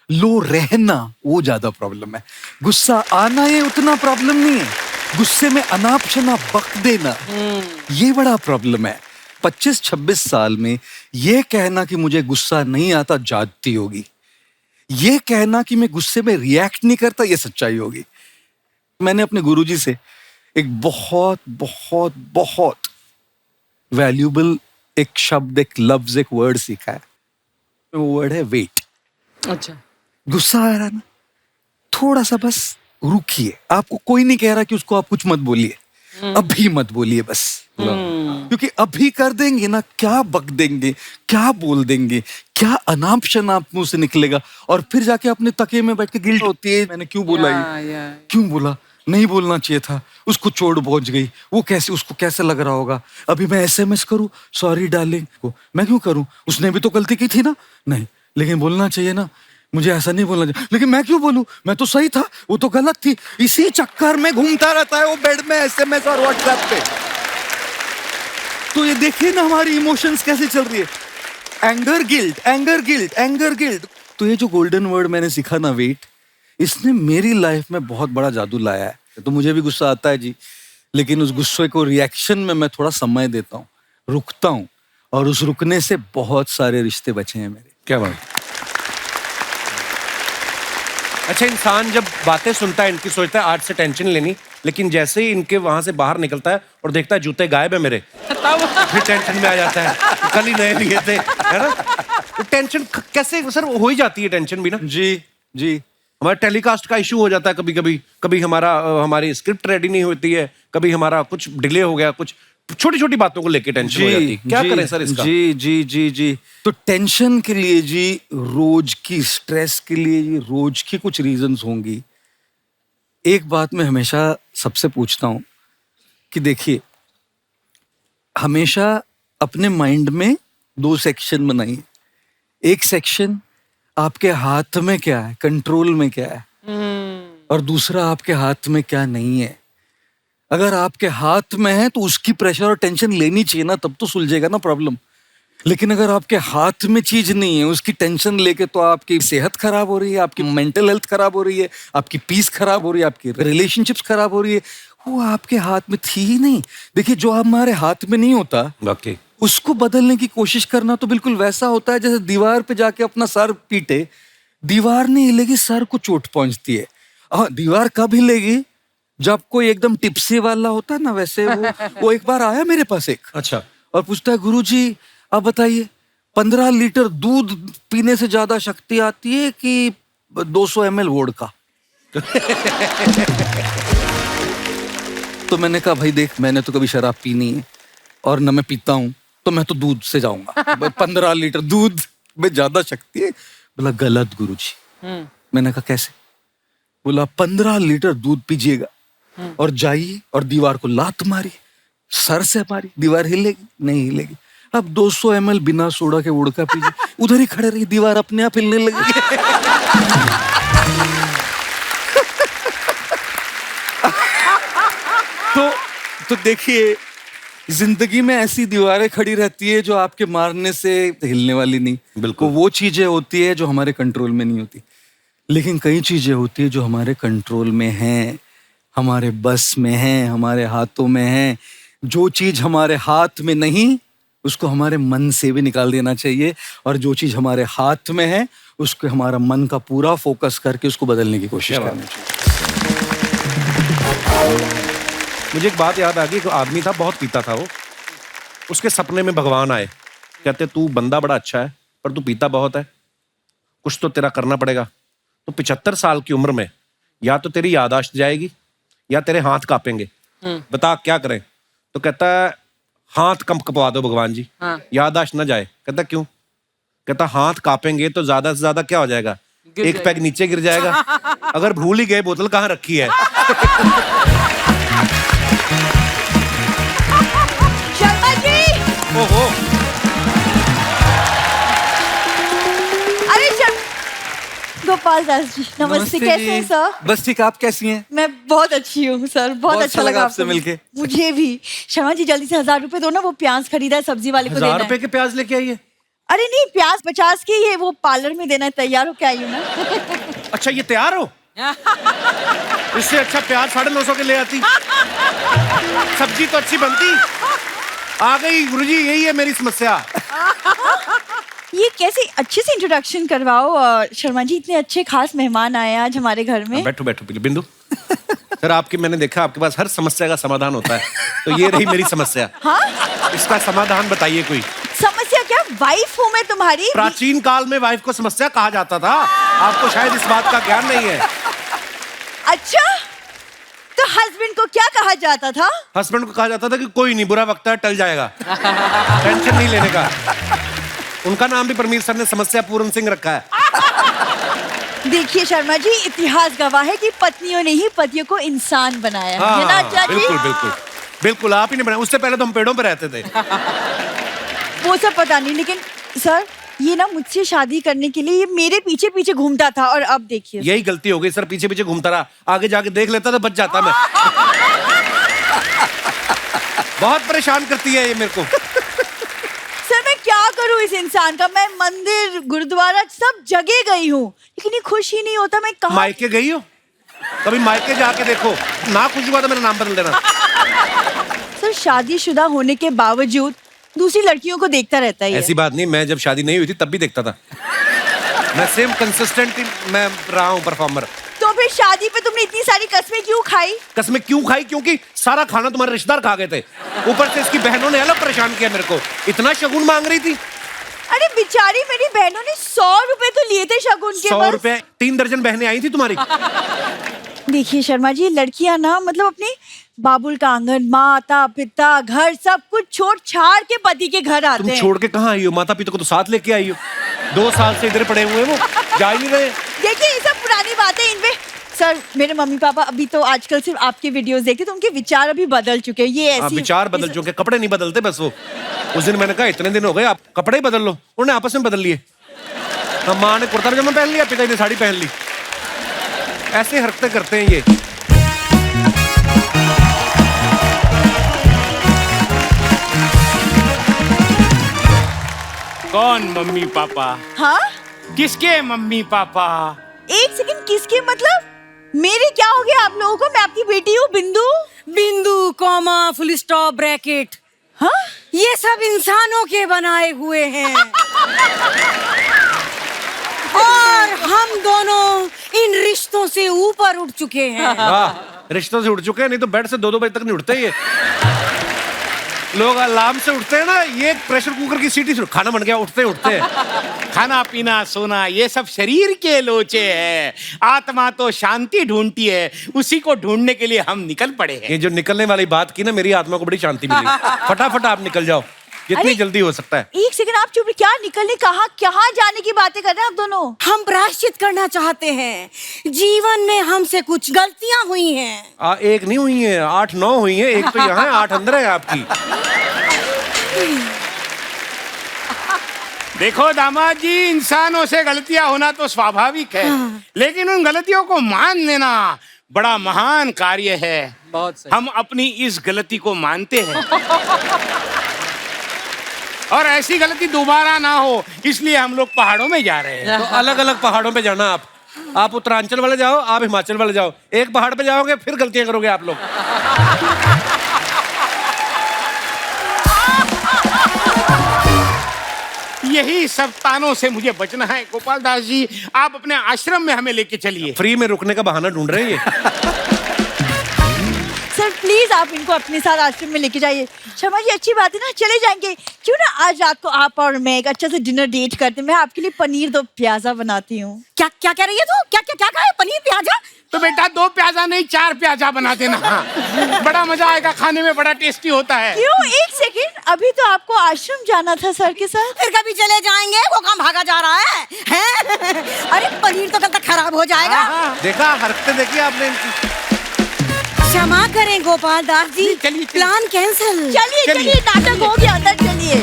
लो रहना वो ज्यादा प्रॉब्लम है। गुस्सा आना ये उतना प्रॉब्लम नहीं है, गुस्से में अनाप शनाप बक देना ये बड़ा प्रॉब्लम है। 25-26 साल में ये कहना कि मुझे गुस्सा नहीं आता जाती होगी, ये कहना कि मैं गुस्से में रिएक्ट नहीं करता ये सच्चाई होगी। मैंने अपने गुरुजी से एक बहुत बहुत बहुत वैल्यूबल एक शब्द, एक लफ्ज, एक वर्ड सीखा है। वो वर्ड है वेट। अच्छा। गुस्सा आ रहा है ना, थोड़ा सा बस रुकिए। आपको कोई नहीं कह रहा कि उसको आप कुछ मत बोलिए, अभी मत बोलिए बस। क्योंकि अभी कर देंगे ना, क्या बक देंगे, क्या बोल देंगे, क्या अनाप शनाप मुंह से निकलेगा, और फिर जाके अपने तकिए में बैठ के गिल्ट होती है, मैंने क्यों बोला ये, क्यों बोला, नहीं बोलना चाहिए था, उसको चोट पहुंच गई, वो कैसे, उसको कैसे लग रहा होगा। अभी मैं SMS करूं सॉरी डार्लिंग को, मैं क्यों करूं, उसने भी तो गलती की थी ना, नहीं लेकिन बोलना चाहिए ना, मुझे ऐसा नहीं बोलना चाहिए, लेकिन मैं क्यों बोलूं, मैं तो सही था, वो तो गलत थी। इसी चक्कर में घूमता रहता है वो बेड में SMS और WhatsApp पे। तो ये देखिए ना हमारी इमोशंस कैसे चल रही है, anger guilt, anger guilt, anger guilt. तो ये जो गोल्डन वर्ड मैंने सीखा ना, वेट, इसने मेरी लाइफ में बहुत बड़ा जादू लाया है। तो मुझे भी गुस्सा आता है जी, लेकिन उस गुस्से को रिएक्शन में मैं थोड़ा समय देता हूँ, रुकता हूँ, और उस रुकने से बहुत सारे रिश्ते बचे हैं मेरे। क्या बात। अच्छा, इंसान जब बातें सुनता है इनकी, सोचता है आज से टेंशन लेनी, लेकिन जैसे ही इनके वहां से बाहर निकलता है और देखता है जूते गायब है मेरे, फिर टेंशन में आ जाता है, कल ही नए लिए थे, है ना? तो टेंशन कैसे सर हो ही जाती है, टेंशन भी ना। जी जी। हमारे टेलीकास्ट का इशू हो जाता है कभी कभी, कभी हमारी स्क्रिप्ट रेडी नहीं होती है, कभी हमारा कुछ डिले हो गया, कुछ छोटी छोटी बातों को लेके टेंशन हो जाती है। क्या करें सर इसका? जी जी जी जी। तो टेंशन के लिए जी, रोज की स्ट्रेस के लिए जी, रोज की कुछ रीजंस होंगी। एक बात मैं हमेशा सबसे पूछता हूं कि देखिए, हमेशा अपने माइंड में 2 सेक्शन बनाइए। एक सेक्शन आपके हाथ में क्या है, कंट्रोल में क्या है, और दूसरा आपके हाथ में क्या नहीं है। अगर आपके हाथ में है तो उसकी प्रेशर और टेंशन लेनी चाहिए ना, तब तो सुलझेगा ना प्रॉब्लम। लेकिन अगर आपके हाथ में चीज नहीं है, उसकी टेंशन लेके तो आपकी सेहत खराब हो रही है, आपकी मेंटल हेल्थ खराब हो रही है, आपकी पीस खराब हो रही है, आपकी रिलेशनशिप्स खराब हो रही है। वो आपके हाथ में थी ही नहीं। देखिए, जो हमारे हाथ में नहीं होता वाकई उसको बदलने की कोशिश करना तो बिल्कुल वैसा होता है जैसे दीवार पे जाके अपना सर पीटे। दीवार नहीं हिलेगी, सर को चोट पहुंचती है। हाँ, दीवार कब हिलेगी? जब कोई एकदम टिप्सी वाला होता है ना, वैसे वो एक बार आया मेरे पास एक, अच्छा, और पूछता है, गुरुजी आप बताइए 15 लीटर दूध पीने से ज्यादा शक्ति आती है कि 200 ml वोडका? तो मैंने कहा, भाई देख, मैंने तो कभी शराब पी नहीं है और न मैं पीता हूं, तो मैं तो दूध से जाऊंगा। 15 लीटर दूध में ज्यादा शक्ति है। बोला गलत गुरुजी। मैंने कहा कैसे? बोला 15 लीटर दूध पीजिएगा और जाइए और दीवार को लात मारी, सर से मारी, दीवार हिलेगी? नहीं हिलेगी। अब 200 ml बिना सोडा के वोडका पीजिए, उधर ही खड़े रही, दीवार अपने आप हिलने लगी। तो देखिए, जिंदगी में ऐसी दीवारें खड़ी रहती है जो आपके मारने से हिलने वाली नहीं। बिल्कुल। वो चीजें होती है जो हमारे कंट्रोल में नहीं होती। लेकिन कई चीजें होती है जो हमारे कंट्रोल में हैं, हमारे बस में हैं, हमारे हाथों में हैं। जो चीज हमारे हाथ में नहीं, उसको हमारे मन से भी निकाल देना चाहिए, और जो चीज हमारे हाथ में है उसको हमारा मन का पूरा फोकस करके उसको बदलने की कोशिश करनी चाहिए। मुझे एक बात याद आ गई। एक आदमी था, बहुत पीता था वो। उसके सपने में भगवान आए, कहते तू बंदा बड़ा अच्छा है पर तू पीता बहुत है, कुछ तो तेरा करना पड़ेगा। तो 75 साल की उम्र में या तो तेरी याददाश्त जाएगी या तेरे हाथ कांपेंगे, बता क्या करें? तो कहता है हाथ कपवा दो भगवान जी, याददाश्त ना जाए। कहता क्यों? कहता हाथ कांपेंगे तो ज्यादा से ज्यादा क्या हो जाएगा? एक पैग नीचे गिर जाएगा। अगर भूल ही गए बोतल कहाँ रखी है। शर्मा जी! ओहो, अरे गोपाल दास जी, नमस्ते। कैसे हैं सर? बस ठीक, आप कैसी हैं? मैं बहुत अच्छी हूँ सर, बहुत अच्छा लगा आपसे मिलके। मुझे भी। शर्मा जी जल्दी से 1000 रुपए दो ना, वो प्याज खरीदा है, सब्जी वाले को देना 1000 रुपए है। के प्याज लेके आइए। अरे नहीं, प्याज 50 के ही है, वो पार्लर में देना है। तैयार हो के आई हूँ ना। अच्छा ये तैयार हो? इससे अच्छा प्याज 950 के ले आती, सब्जी तो अच्छी बनती। आ गई गुरुजी, यही है मेरी समस्या। ये कैसे अच्छे से इंट्रोडक्शन करवाओ। और शर्मा जी, इतने अच्छे खास मेहमान आए आज हमारे घर में। बैठो बैठो बिंदु। सर आपकी, मैंने देखा आपके पास हर समस्या का समाधान होता है, तो ये रही मेरी समस्या। हाँ? इसका समाधान बताइए कोई। समस्या क्या? वाइफ हूँ मैं तुम्हारी। प्राचीन काल में वाइफ को समस्या कहा जाता था, आपको शायद इस बात का ज्ञान नहीं है। अच्छा, तो हस्बैंड को क्या कहा जाता था? हस्बैंड को कहा जाता था कि कोई नहीं, बुरा वक्त है, टल जाएगा, टेंशन नहीं लेने का। उनका नाम भी परमीर सर ने समस्या पूर्ण सिंह रखा है। देखिए शर्मा जी, इतिहास गवाह है कि पत्नियों ने ही पतियों को इंसान बनाया है ना चाची? बिल्कुल बिल्कुल बिल्कुल, आप ही ने बनाया। उससे पहले तो हम पेड़ों पे रहते थे। वो सब पता नहीं, लेकिन सर ये ना मुझसे शादी करने के लिए ये मेरे पीछे पीछे घूमता था, और अब देखिए। यही गलती हो गई सर, पीछे पीछे घूमता रहा, आगे जाके देख लेता तो बच जाता मैं। बहुत परेशान करती है ये मेरे को। सर मैं क्या करूं इस इंसान का? मैं मंदिर, गुरुद्वारा सब जगह गई हूँ, लेकिन ये खुश ही नहीं होता। मैं कहाँ? मायके गई हो? कभी मायके जाके देखो, ना खुश हुआ तो मेरा नाम बदल देना। सर शादीशुदा होने के बावजूद दूसरी लड़कियों को देखता रहता है। ऐसी बात नहीं, मैं जब शादी नहीं हुई थी तब भी देखता था। मैं सेम कंसिस्टेंट मैं रहा हूँ परफॉर्मर। तो फिर शादी पे तुमने इतनी सारी कस्में क्यों खाई? कसमें क्यों खाई? क्योंकि सारा खाना तुम्हारे रिश्तेदार खा गए थे, ऊपर से इसकी बहनों ने अलग परेशान किया मेरे को। इतना शगुन मांग रही थी। अरे बेचारी मेरी बहनों ने 100 रुपए तो लिए थे शगुन के 100 बस। रुपए 3 दर्जन बहनें आई थी तुम्हारी। देखिए शर्मा जी, लड़कियां ना मतलब अपने बाबुल का आंगन, माता पिता, घर सब कुछ छोड़ छाड़ के पति के घर आते तुम हैं। छोड़ के कहाँ आई हो? माता पिता को तो साथ लेके आई हो। 2 साल से इधर पड़े हुए हैं, वो जा ही नहीं रहे। देखिए ये सब पुरानी बातें, इनमें सर मेरे मम्मी पापा अभी तो आजकल सिर्फ आपके वीडियोस देखते, तो उनके विचार अभी बदल चुके हैं। ये ऐसी विचार बदल चुके, कपड़े नहीं बदलते बस वो। उस दिन मैंने कहा इतने दिन हो गए, आप कपड़े ही बदल लो, उन्होंने आपस में बदल लिए। माँ ने कुर्ता पजामा पहन लिया, पिता ने साड़ी पहन ली। ऐसे हरकतें करते हैं ये। कौन मम्मी पापा? हाँ किसके मम्मी पापा? एक सेकंड, किसके मतलब? मेरे क्या हो गया आप लोगों को? मैं आपकी बेटी हूँ बिंदु। बिंदु कॉमा फुल स्टॉप ब्रैकेट, हाँ ये सब इंसानों के बनाए हुए हैं। और हम दोनों इन रिश्तों से ऊपर उठ चुके हैं। वाह, रिश्तों से उठ चुके हैं, नहीं तो बेड से 2-2 बजे तक नहीं उठते ये लोग। अलार्म से उठते हैं ना, ये प्रेशर कुकर की सीटी से खाना बन गया, उठते हैं। खाना पीना सोना ये सब शरीर के लोचे हैं, आत्मा तो शांति ढूंढती है, उसी को ढूंढने के लिए हम निकल पड़े हैं। ये जो निकलने वाली बात की ना, मेरी आत्मा को बड़ी शांति मिली। फटाफट आप निकल जाओ, जितनी अरे, जल्दी हो सकता है। एक सेकंड, आप चुप, क्या निकलने, कहाँ जाने की बातें कर रहे हैं आप दोनों? हम प्रायश्चित करना चाहते हैं। जीवन में हमसे कुछ गलतियां हुई हैं। एक नहीं हुई है, 8-9 हुई है। एक तो यहाँ है, 8 अंदर है आपकी। देखो दामाद जी, इंसानों से गलतियां होना तो स्वाभाविक है, लेकिन उन गलतियों को मान लेना बड़ा महान कार्य है। बहुत सही। हम अपनी इस गलती को मानते हैं और ऐसी गलती दोबारा ना हो, इसलिए हम लोग पहाड़ों में जा रहे हैं। तो अलग अलग पहाड़ों पे जाना आप उत्तरांचल वाले जाओ, आप हिमाचल वाले जाओ। एक पहाड़ पे जाओगे फिर गलतियां करोगे आप लोग। यही सब तानों से मुझे बचना है। गोपाल दास जी, आप अपने आश्रम में हमें लेके चलिए। फ्री में रुकने का बहाना ढूंढ रहे हैं ये। सर प्लीज आप इनको अपने साथ आश्रम में लेके जाइए। शर्मा जी अच्छी बात है ना, चले जाएंगे। क्यों ना आज रात को आप और मैं एक अच्छा से डिनर डेट करते हैं। मैं आपके लिए पनीर 2 प्याजा बनाती हूँ। क्या क्या कह रही है तू? क्या क्या क्या कहा है? पनीर प्याजा? तो बेटा 2 प्याजा नहीं 4 प्याजा बना देना। बड़ा मजा आएगा, खाने में बड़ा टेस्टी होता है। क्यों? एक सेकंड, अभी तो आपको आश्रम जाना था सर के साथ। फिर कभी चले जाएंगे, वो काम भागा जा रहा है, हैं? अरे पनीर तो कल तक खराब हो जाएगा। देखा, हरकतें देखी आपने इनकी। क्षमा करें गोपाल दास जी, चलिए। Plan cancel. चलिए, नाटक हो गया, अंदर चलिए।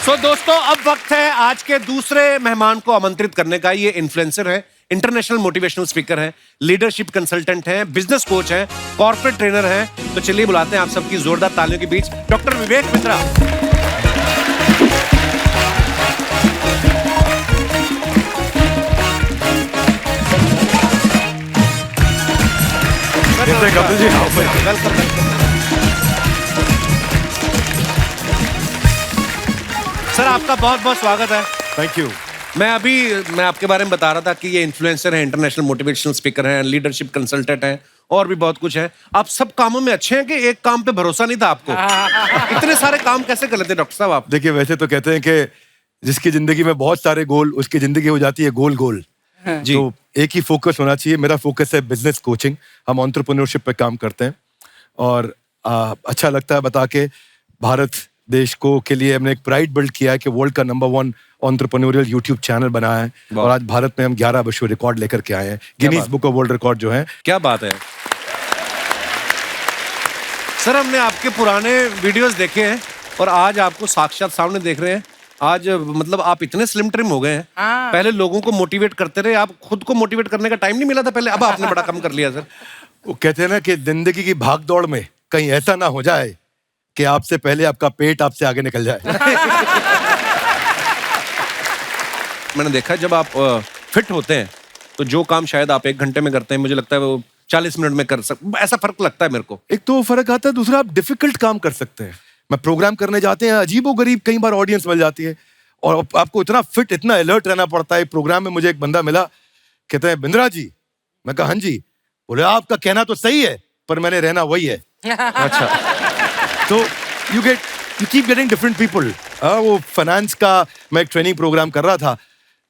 सो दोस्तों, अब वक्त है आज के दूसरे मेहमान को आमंत्रित करने का। ये इन्फ्लुएंसर है, इंटरनेशनल मोटिवेशनल स्पीकर है, लीडरशिप कंसल्टेंट है, बिजनेस कोच है, कॉर्पोरेट ट्रेनर है। तो चलिए बुलाते हैं आप सबकी जोरदार तालियों के बीच डॉक्टर विवेक बिंद्रा। सर आपका बहुत बहुत स्वागत है। Thank you. मैं आपके बारे में बता रहा था कि ये इन्फ्लुएंसर है, इंटरनेशनल मोटिवेशनल स्पीकर हैं, लीडरशिप कंसल्टेंट हैं और भी बहुत कुछ है। आप सब कामों में अच्छे हैं कि एक काम पे भरोसा नहीं था आपको? इतने सारे काम कैसे कर लेते हैं डॉक्टर साहब आप? देखिए, वैसे तो कहते हैं कि जिसकी जिंदगी में बहुत सारे गोल, उसकी जिंदगी हो जाती है गोल गोल। जी। तो एक ही फोकस होना चाहिए। मेरा फोकस है बिजनेस कोचिंग। हम एंटरप्रेन्योरशिप पे काम करते हैं और अच्छा लगता है बता के। भारत देश को के लिए हमने एक प्राइड बिल्ड किया है कि वर्ल्ड का नंबर 1 एंटरप्रेन्योरियल यूट्यूब चैनल बनाया है और आज भारत में हम 11 विश्व रिकॉर्ड लेकर के आए हैं, Guinness book of world record जो है। क्या बात है सर, हमने आपके पुराने वीडियोस देखे हैं और आज आपको साक्षात सामने देख रहे हैं। आज मतलब आप इतने स्लिम ट्रिम हो गए हैं। पहले लोगों को मोटिवेट करते रहे, आप खुद को मोटिवेट करने का टाइम नहीं मिला था पहले, अब आपने बड़ा कम कर लिया सर। वो कहते हैं ना कि जिंदगी की भाग दौड़ में कहीं ऐसा ना हो जाए कि आपसे पहले आपका पेट आपसे आगे निकल जाए। मैंने देखा जब आप फिट होते हैं तो जो काम शायद आप 1 घंटे में करते हैं, मुझे लगता है वो 40 मिनट में कर सकते। ऐसा फर्क लगता है मेरे को। एक तो फर्क आता है, दूसरा आप डिफिकल्ट काम कर सकते हैं। मैं प्रोग्राम करने जाते हैं, अजीबोगरीब कई बार ऑडियंस मिल जाती है और आपको इतना फिट, इतना अलर्ट रहना पड़ता है। प्रोग्राम में मुझे एक बंदा मिला, कहते हैं बिंद्रा जी। मैं कहा हाँ जी। बोले आपका कहना तो सही है पर मैंने रहना वही है। अच्छा तो you keep getting different people. वो फाइनेंस का मैं एक ट्रेनिंग प्रोग्राम कर रहा था,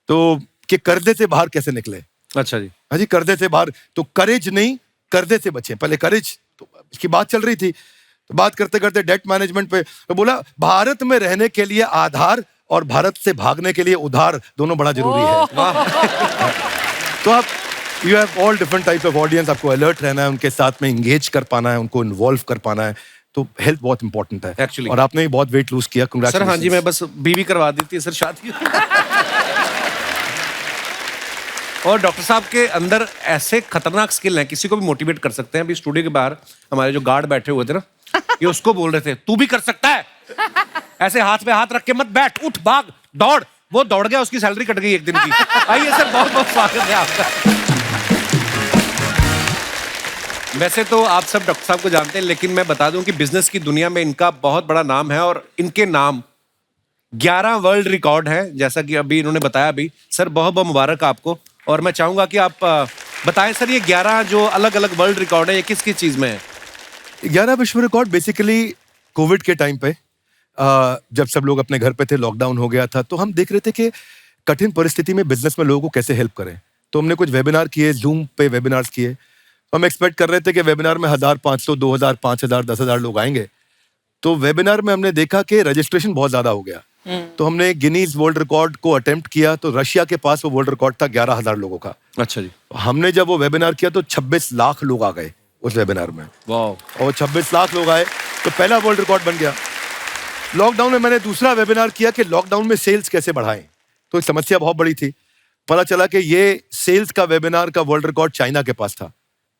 तो कि कर्जे से बाहर कैसे निकले। अच्छा जी। हाँ जी, कर्जे से बाहर, तो करेज नहीं, कर्जे से बचे। पहले करेज, तो इसकी बात चल रही थी, तो बात करते करते डेट मैनेजमेंट पे तो बोला भारत में रहने के लिए आधार और भारत से भागने के लिए उधार दोनों बड़ा जरूरी है। तो आप you have all different type of audience, आपको अलर्ट रहना है, उनके साथ में इंगेज कर पाना है, उनको इन्वॉल्व कर पाना है, तो हेल्थ बहुत इंपॉर्टेंट है Actually. और आपने भी बहुत वेट लूज किया। Sir Congratulations. हाँ जी, मैं बस बीवी करवा दी थी सर शादी। और डॉक्टर साहब के अंदर ऐसे खतरनाक स्किल हैं, किसी को भी मोटिवेट कर सकते हैं। अभी स्टूडियो के बाहर हमारे जो गार्ड बैठे हुए थे ना, ये उसको बोल रहे थे तू भी कर सकता है, ऐसे हाथ पे हाथ रख के मत बैठ, उठ भाग दौड़। वो दौड़ गया, उसकी सैलरी कट गई एक दिन की। आइए सर, बहुत बहुत स्वागत है आपका। वैसे तो आप सब डॉक्टर साहब को जानते हैं, लेकिन मैं बता दूं कि बिजनेस की दुनिया में इनका बहुत बड़ा नाम है और इनके नाम 11 वर्ल्ड रिकॉर्ड है, जैसा कि अभी इन्होंने बताया। अभी सर बहुत बहुत मुबारक आपको, और मैं चाहूंगा कि आप बताएं सर, ये 11 जो अलग अलग वर्ल्ड रिकॉर्ड है, ये किस किस चीज में है? 11 विश्व रिकॉर्ड बेसिकली कोविड के टाइम पे, जब सब लोग अपने घर पे थे, लॉकडाउन हो गया था, तो हम देख रहे थे कि कठिन परिस्थिति में बिजनेस में लोगों को कैसे हेल्प करें। तो हमने कुछ वेबिनार किए, जूम पे वेबिनार्स किए। तो हम एक्सपेक्ट कर रहे थे कि वेबिनार में 1500, 2000, 5000, 10,000 लोग आएंगे। तो वेबिनार में हमने देखा कि रजिस्ट्रेशन बहुत ज्यादा हो गया। तो हमने गिनीज वर्ल्ड रिकॉर्ड को अटेम्प्ट किया, तो रशिया के पास वो वर्ल्ड रिकॉर्ड था 11,000 लोगों का। अच्छा जी। हमने जब वो वेबिनार किया तो 26 लाख लोग आ गए उस वेबिनार में, वाह। और 26 लाख लोग आए तो पहला वर्ल्ड रिकॉर्ड बन गया। लॉकडाउन में मैंने दूसरा वेबिनार किया कि लॉकडाउन में सेल्स कैसे बढ़ाएं, तो एक समस्या बहुत बड़ी थी। पता चला कि ये सेल्स का वेबिनार का वर्ल्ड रिकॉर्ड चाइना के पास था।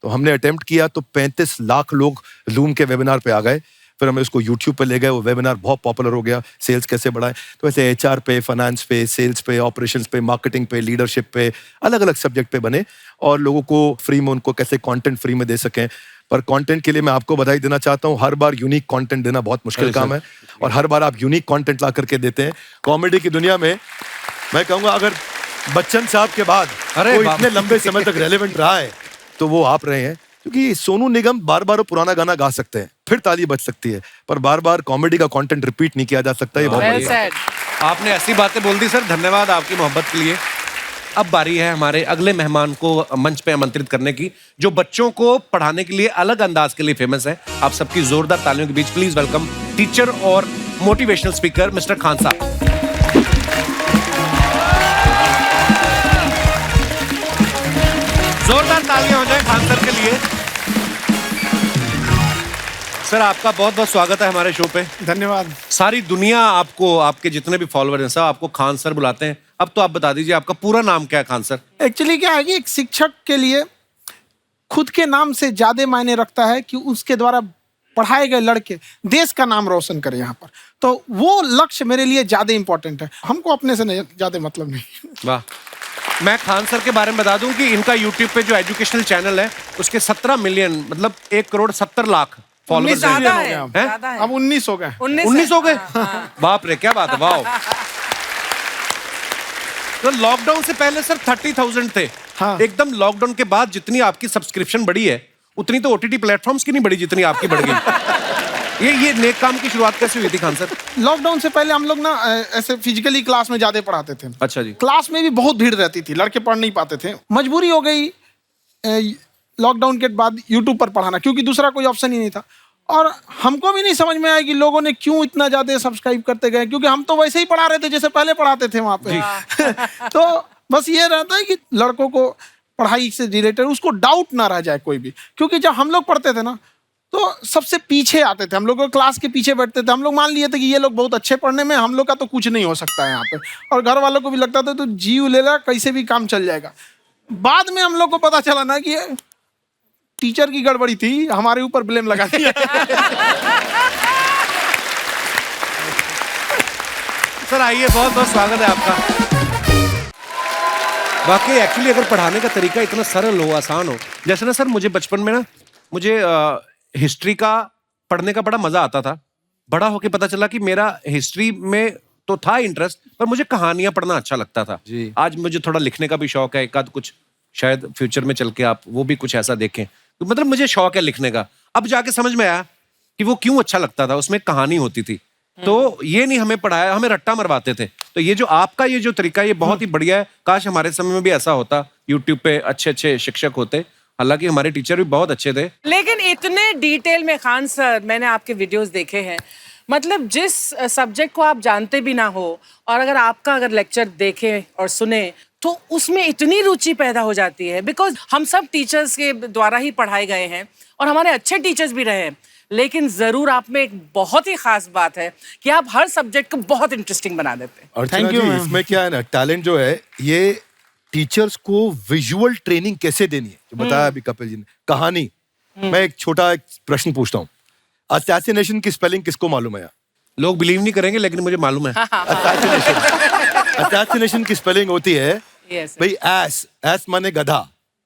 तो हमने अटेम्प्ट किया, तो 35 लाख लोग जूम के वेबिनार पे आ गए। फिर हम इसको यूट्यूब पे ले गए, वो वेबिनार बहुत पॉपुलर हो गया, सेल्स कैसे बढ़ाएं। तो ऐसे एचआर पे, फाइनेंस पे, सेल्स पे, ऑपरेशंस पे, मार्केटिंग पे, लीडरशिप पे, अलग अलग सब्जेक्ट पे बने, और लोगों को फ्री में, उनको कैसे कंटेंट फ्री में दे सकें। पर कंटेंट के लिए मैं आपको बधाई देना चाहता हूँ, हर बार यूनिक कंटेंट देना बहुत मुश्किल काम है, और हर बार आप यूनिक कंटेंट ला करके देते हैं। कॉमेडी की दुनिया में मैं कहूँगा, अगर बच्चन साहब के बाद कोई इतने लंबे समय तक रेलेवेंट रहा है तो वो आप रहे हैं। क्योंकि सोनू निगम बार बार वो पुराना गाना गा सकते हैं, फिर ताली बज सकती है, पर बार बार कॉमेडी का कंटेंट रिपीट नहीं किया जा सकता। ये बहुत Well बढ़िया है। said. आपने ऐसी बातें बोल दी सर, धन्यवाद आपकी मोहब्बत के लिए। अब बारी है हमारे अगले मेहमान को मंच पे आमंत्रित करने की, जो बच्चों को पढ़ाने के लिए अलग अंदाज के लिए फेमस है। आप सबकी जोरदार तालियों के बीच प्लीज वेलकम टीचर और मोटिवेशनल स्पीकर मिस्टर खान साहब। जोरदार तालियां हो जाए खान सर के लिए। सर आपका बहुत बहुत स्वागत है हमारे शो पे। धन्यवाद। सारी दुनिया आपको, आपके जितने भी फॉलोअर हैं सब आपको खान सर बुलाते हैं। अब तो आप बता दीजिए आपका पूरा नाम क्या है खान सर? एक्चुअली क्या है कि एक शिक्षक के लिए खुद के नाम से ज्यादा मायने रखता है कि उसके द्वारा पढ़ाए गए लड़के देश का नाम रोशन करें यहाँ पर। तो वो लक्ष्य मेरे लिए ज्यादा इंपॉर्टेंट है, हमको अपने से नहीं ज्यादा मतलब नहीं। वाह। मैं खान सर के बारे में बता दूं कि इनका यूट्यूब पे जो एजुकेशनल चैनल है उसके 17 मिलियन, मतलब 1,70,00,000 फॉलोअर्स ज्यादा हैं। है, हैं? ज्यादा है। अब 19 हो गए। 19 हो गए? बाप रे, क्या बात है, वाह। तो लॉकडाउन से पहले सर 30,000 थे। हाँ। एकदम लॉकडाउन के बाद जितनी आपकी सब्सक्रिप्शन बढ़ी है उतनी तो ओटीटी प्लेटफॉर्म्स की नहीं बढ़ी जितनी आपकी बढ़ गई। ये नेक काम की शुरुआत कैसे हुई थी खान सर? लॉकडाउन से पहले हम लोग ना ऐसे फिजिकली क्लास में ज्यादा पढ़ाते थे। अच्छा जी। क्लास में भी बहुत भीड़ रहती थी, लड़के पढ़ नहीं पाते थे। मजबूरी हो गई लॉकडाउन के बाद यूट्यूब पर पढ़ाना, क्योंकि दूसरा कोई ऑप्शन ही नहीं था। और हमको भी नहीं समझ में आया कि लोगों ने क्यों इतना ज्यादा सब्सक्राइब करते गए, क्योंकि हम तो वैसे ही पढ़ा रहे थे जैसे पहले पढ़ाते थे वहां पे। तो बस ये रहता है कि लड़कों को पढ़ाई से रिलेटेड उसको डाउट ना रह जाए कोई भी, क्योंकि जब हम लोग पढ़ते थे ना तो सबसे पीछे आते थे, हम लोग क्लास के पीछे बैठते थे। हम लोग मान लिए थे कि ये लोग बहुत अच्छे पढ़ने में, हम लोग का तो कुछ नहीं हो सकता है यहाँ पे। और घर वालों को भी लगता था तो जीव ले ला, कैसे भी काम चल जाएगा। बाद में हम लोग को पता चला ना कि टीचर की गड़बड़ी थी, हमारे ऊपर ब्लेम लगा दिया। सर आइए, बहुत बहुत स्वागत है आपका। वाकई एक्चुअली अगर पढ़ाने का तरीका इतना सरल हो, आसान हो, जैसे ना सर मुझे बचपन में ना मुझे हिस्ट्री का पढ़ने का बड़ा मजा आता था। बड़ा होके पता चला कि मेरा हिस्ट्री में तो था इंटरेस्ट, पर मुझे कहानियां पढ़ना अच्छा लगता था। आज मुझे थोड़ा लिखने का भी शौक है, एक आध कुछ शायद फ्यूचर में चल के आप वो भी कुछ ऐसा देखें। तो मतलब मुझे शौक है लिखने का। अब जाके समझ में आया कि वो क्यों अच्छा लगता था, उसमें एक कहानी होती थी। तो ये नहीं हमें पढ़ाया, हमें रट्टा मरवाते थे। तो ये जो आपका ये जो तरीका ये बहुत ही बढ़िया है। काश हमारे समय में भी ऐसा होता, यूट्यूब पे अच्छे अच्छे शिक्षक होते। हालांकि हमारे टीचर भी बहुत अच्छे थे। लेकिन इतने डिटेल में खान सर, मैंने आपके वीडियोस देखे हैं, मतलब जिस सब्जेक्ट को आप जानते भी ना हो और अगर लेक्चर देखें और सुने तो उसमें इतनी रुचि पैदा हो जाती है। बिकॉज हम सब टीचर्स के द्वारा ही पढ़ाए गए हैं और हमारे अच्छे टीचर्स भी रहे हैं, लेकिन जरूर आप में एक बहुत ही खास बात है कि आप हर सब्जेक्ट को बहुत इंटरेस्टिंग बना देते हैं। और Thank you, ma'am. इसमें क्या है ना, टैलेंट जो है ये टीचर्स को विजुअल ट्रेनिंग कैसे देनी है, जो बताया अभी कपिल जी ने, कहानी। मैं एक छोटा एक प्रश्न पूछता हूँ, असैसिनेशन की स्पेलिंग किसको मालूम है यहाँ? लोग बिलीव नहीं करेंगे लेकिन मुझे मालूम है। असैसिनेशन की स्पेलिंग होती है Yes. भाई एस माने गधा,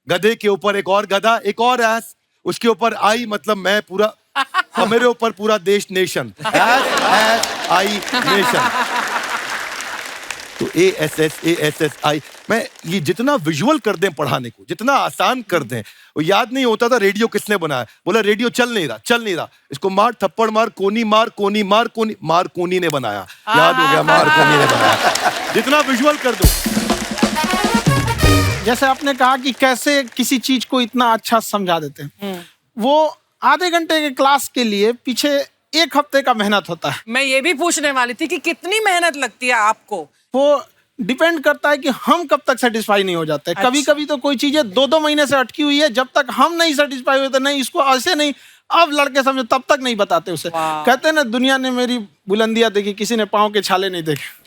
गधे के ऊपर एक और गधा, एक और एस, उसके ऊपर आई मतलब मैं पूरा, और मेरे ऊपर पूरा देश, नेशन, एस आई नेशन। तो ASSASSI, मैं ये जितना विजुअल कर दें पढ़ाने को, जितना आसान कर दें, वो याद नहीं होता था रेडियो किसने बनाया, बोला रेडियो चल नहीं रहा, इसको मार थप्पड़ मार, कोनी मार, कोनी मार, कोनी मार, कोनी ने बनाया, याद हो गया, मार कोनी ने बनाया। जितना विजुअल कर दो। जैसे आपने कहा कि कैसे किसी चीज को इतना अच्छा समझा देते हैं, वो आधे घंटे के क्लास के लिए पीछे 1 हफ्ते का मेहनत होता है। मैं ये भी पूछने वाली थी कि कितनी मेहनत लगती है आपको। वो डिपेंड करता है कि हम कब तक सेटिस्फाई नहीं हो जाते। कभी कभी तो कोई चीजें 2-2 महीने से अटकी हुई है, जब तक हम नहीं सेटिस्फाई होते, नहीं इसको ऐसे नहीं, अब लड़के समझो, तब तक नहीं बताते उसे। कहते हैं ना, दुनिया ने मेरी बुलंदियां देखी, किसी ने पाँव के छाले नहीं देखे।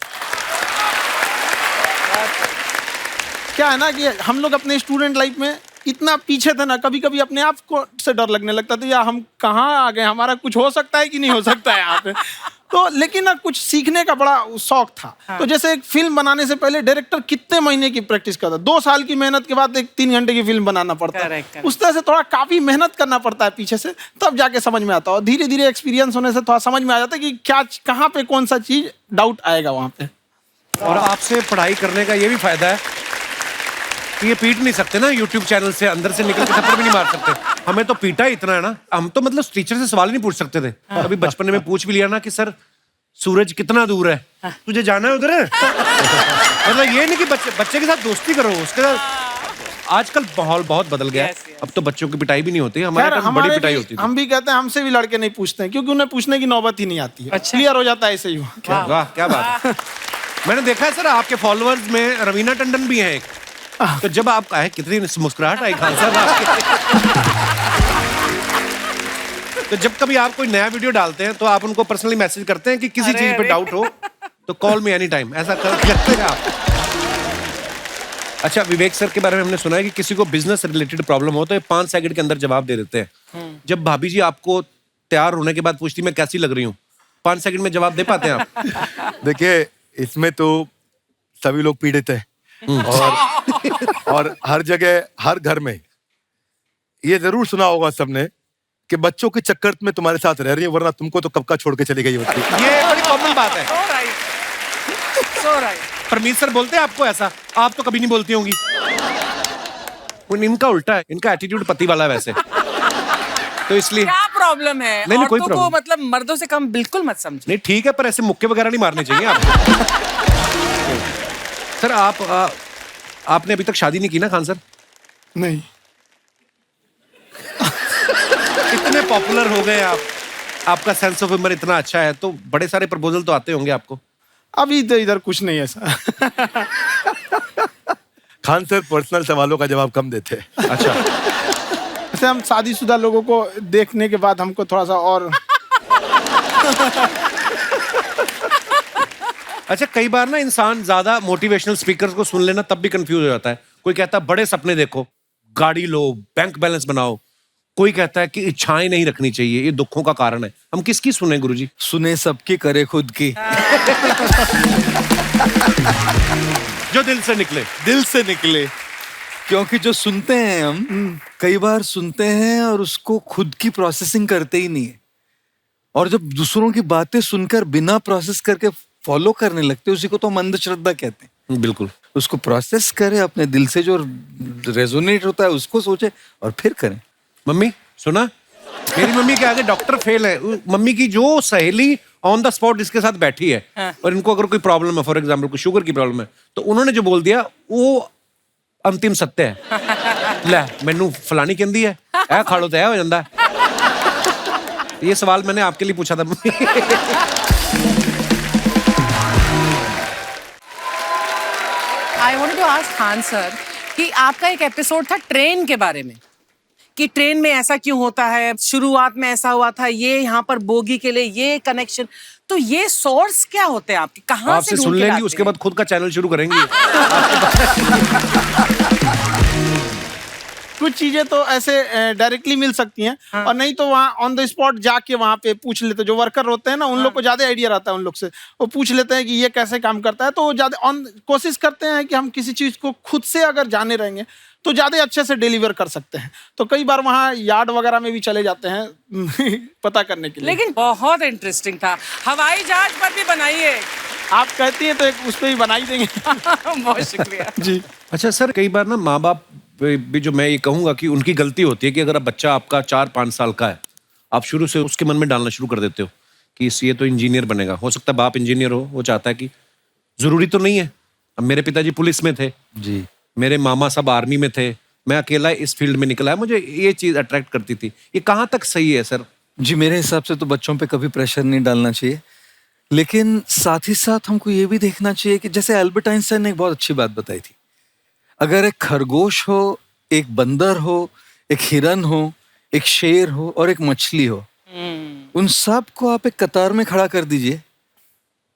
क्या है ना कि हम लोग अपने स्टूडेंट लाइफ में इतना पीछे थे ना, कभी कभी अपने आप को से डर लगने लगता था, यार हम कहाँ आ गए, हमारा कुछ हो सकता है कि नहीं हो सकता है यहाँ पे। तो लेकिन ना कुछ सीखने का बड़ा शौक था। तो जैसे एक फिल्म बनाने से पहले डायरेक्टर कितने महीने की प्रैक्टिस करता है, 2 साल की मेहनत के बाद एक 3 घंटे की फिल्म बनाना पड़ता है। उस तरह से थोड़ा काफी मेहनत करना पड़ता है पीछे से, तब जाके समझ में आता है। और धीरे धीरे एक्सपीरियंस होने से थोड़ा समझ में आ जाता है कि क्या, कहाँ पे कौन सा चीज डाउट आएगा वहाँ पे। और आपसे पढ़ाई करने का ये भी फायदा है कि ये पीट नहीं सकते ना यूट्यूब चैनल से, अंदर से निकल के थप्पड़ भी नहीं मार सकते। हमें तो पीटा ही इतना है ना, हम तो मतलब टीचर से सवाल नहीं पूछ सकते थे। अभी बचपन में पूछ भी लिया ना कि सर सूरज कितना दूर है, तुझे जाना है उधर है। मतलब ये नहीं कि बच्चे के साथ दोस्ती करो, उसके साथ आजकल माहौल बहुत बदल गया है। अब तो बच्चों की पिटाई भी नहीं होती, हमारे टाइम बड़ी पिटाई होती थी। हम भी कहते हैं, हमसे भी लड़के नहीं पूछते हैं, क्योंकि उन्हें पूछने की नौबत ही नहीं आती है। क्लियर हो जाता है ऐसे ही। वाह क्या बात है। मैंने देखा है सर आपके फॉलोअर्स में रवीना टंडन भी है एक। तो जब आप आए, कितनी मुस्कुराहट आई खान साहब आपके। तो जब कभी आप कोई नया वीडियो डालते हैं तो आप उनको पर्सनली मैसेज करते हैं कि किसी चीज पे डाउट हो तो कॉल मी एनी टाइम, ऐसा करते हैं आप? अच्छा, विवेक सर के बारे में हमने सुना है कि किसी को बिजनेस रिलेटेड प्रॉब्लम हो तो ये 5 सेकंड के अंदर जवाब दे देते हैं। जब भाभी जी आपको तैयार होने के बाद पूछती मैं कैसी लग रही हूँ, 5 सेकंड में जवाब दे पाते हैं आप? देखिए, इसमें तो सभी लोग पीड़ित हैं और हर जगह, हर घर में ये जरूर सुना होगा सबने कि बच्चों के चक्कर में तुम्हारे साथ रह रही है, वरना तुमको तो कब का छोड़ के चली गई होती। ये बड़ी कॉमन बात है। So right. परमीत सर बोलते हैं आपको ऐसा? आप तो कभी नहीं बोलती होंगी। इनका उल्टा है, इनका एटीट्यूड पति वाला है वैसे, तो इसलिए। क्या प्रॉब्लम है? नहीं, कोई औरतों को प्रॉब्लम मतलब मर्दों से कम बिल्कुल मत समझो। नहीं ठीक है, पर ऐसे मुक्के वगैरह नहीं मारने चाहिए आपको। सर आपने अभी तक शादी नहीं की ना खान सर? नहीं। इतने पॉपुलर हो गए आप, आपका सेंस ऑफ ह्यूमर इतना अच्छा है, तो बड़े सारे प्रपोजल तो आते होंगे आपको। अभी तो इधर कुछ नहीं है सर। खान सर पर्सनल सवालों का जवाब कम देते हैं। अच्छा, जैसे हम शादीशुदा लोगों को देखने के बाद हमको थोड़ा सा और अच्छा कई बार ना इंसान ज्यादा मोटिवेशनल स्पीकर्स को सुन लेना तब भी कंफ्यूज हो जाता है। कोई कहता है बड़े सपने देखो, गाड़ी लो, बैंक बैलेंस बनाओ। कोई कहता है कि इच्छाएं नहीं रखनी चाहिए, ये दुखों का कारण है। हम किसकी सुने गुरुजी? सुने सबकी, करे खुद की। जो दिल से निकले। दिल से निकले। क्योंकि जो सुनते हैं हम, कई बार सुनते हैं और उसको खुद की प्रोसेसिंग करते ही नहीं है, और जब दूसरों की बातें सुनकर बिना प्रोसेस करके फॉलो करने लगते हैं, उसी को तो हम अंधश्रद्धा कहते हैं। बिल्कुल। उसको प्रोसेस करें, अपने दिल से जो रेजोनेट होता है उसको सोचे और फिर करें। मम्मी सुना, मेरी मम्मी के आगे डॉक्टर फेल है। मम्मी की जो सहेली ऑन द स्पॉट इसके साथ बैठी है और इनको अगर कोई प्रॉब्लम है, फॉर एग्जाम्पल कोई शुगर की प्रॉब्लम है, तो उन्होंने जो बोल दिया वो अंतिम सत्य है। ले मैनू फलानी कहती है ऐ खा लो तो ऐ हो जाता है। ये सवाल मैंने आपके लिए पूछा था। I wanted to ask Khan sir कि आपका एक एपिसोड था ट्रेन के बारे में, कि ट्रेन में ऐसा क्यों होता है, शुरुआत में ऐसा हुआ था, ये यहाँ पर बोगी के लिए ये कनेक्शन, तो ये सोर्स क्या होते हैं आपके, कहाँ आपसे से सुन ढूंढ के लेंगी, लाते उसके हैं? बाद खुद का चैनल शुरू करेंगी। कुछ चीजें तो ऐसे डायरेक्टली मिल सकती हैं और नहीं तो वहाँ ऑन द स्पॉट जाके वहाँ पे पूछ लेते, जो वर्कर होते हैं ना उन लोग को ज्यादा आइडिया रहता है, उन लोग से वो पूछ लेते हैं कि ये कैसे काम करता है, तो वो ज्यादा कोशिश करते हैं कि हम किसी चीज को खुद से अगर जाने रहेंगे तो ज्यादा अच्छे से डिलीवर कर सकते हैं। तो कई बार वहाँ यार्ड वगैरह में भी चले जाते हैं पता करने के लिए। लेकिन बहुत इंटरेस्टिंग था, हवाई जहाज पर भी बनाइए। आप कहती हैं तो एक उस पर भी बना ही देंगे। बहुत शुक्रिया जी। अच्छा सर, कई बार ना माँ बाप भी, जो मैं ये कहूंगा कि उनकी गलती होती है कि अगर अब बच्चा आपका 4-5 साल का है, आप शुरू से उसके मन में डालना शुरू कर देते हो कि ये तो इंजीनियर बनेगा। हो सकता है बाप इंजीनियर हो, वो चाहता है कि जरूरी तो नहीं है। अब मेरे पिताजी पुलिस में थे जी, मेरे मामा सब आर्मी में थे, मैं अकेला इस फील्ड में निकला है, मुझे ये चीज अट्रैक्ट करती थी। ये कहाँ तक सही है सर? जी मेरे हिसाब से तो बच्चों पे कभी प्रेशर नहीं डालना चाहिए, लेकिन साथ ही साथ हमको ये भी देखना चाहिए कि जैसे एल्बर्ट आइंस्टाइन ने एक बहुत अच्छी बात बताई थी, अगर एक खरगोश हो, एक बंदर हो, एक हिरन हो, एक शेर हो और एक मछली हो, उन सब को आप एक कतार में खड़ा कर दीजिए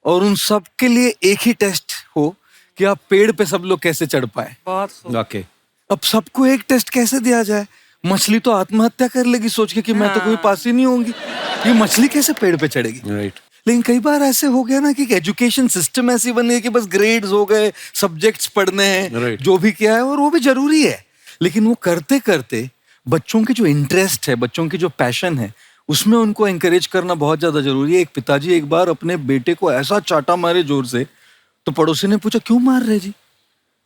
और उन सब के लिए एक ही टेस्ट हो कि आप पेड़ पे सब लोग कैसे चढ़ पाए। बहुत खूब। वाकई अब सबको एक टेस्ट कैसे दिया जाए? मछली तो आत्महत्या कर लेगी सोच के कि मैं तो कोई पास ही नहीं होंगी, ये मछली कैसे पेड़ पे चढ़ेगी? राइट। लेकिन कई बार ऐसे हो गया ना कि एजुकेशन सिस्टम ऐसी बन गई कि बस ग्रेड्स हो गए, सब्जेक्ट्स पढ़ने हैं, Right. जो भी किया है और वो भी जरूरी है, लेकिन वो करते करते बच्चों के जो इंटरेस्ट है, बच्चों की जो पैशन है, उसमें उनको एंकरेज करना बहुत ज्यादा जरूरी है। एक पिताजी एक बार अपने बेटे को ऐसा चाटा मारे जोर से, तो पड़ोसी ने पूछा क्यों मार रहे जी?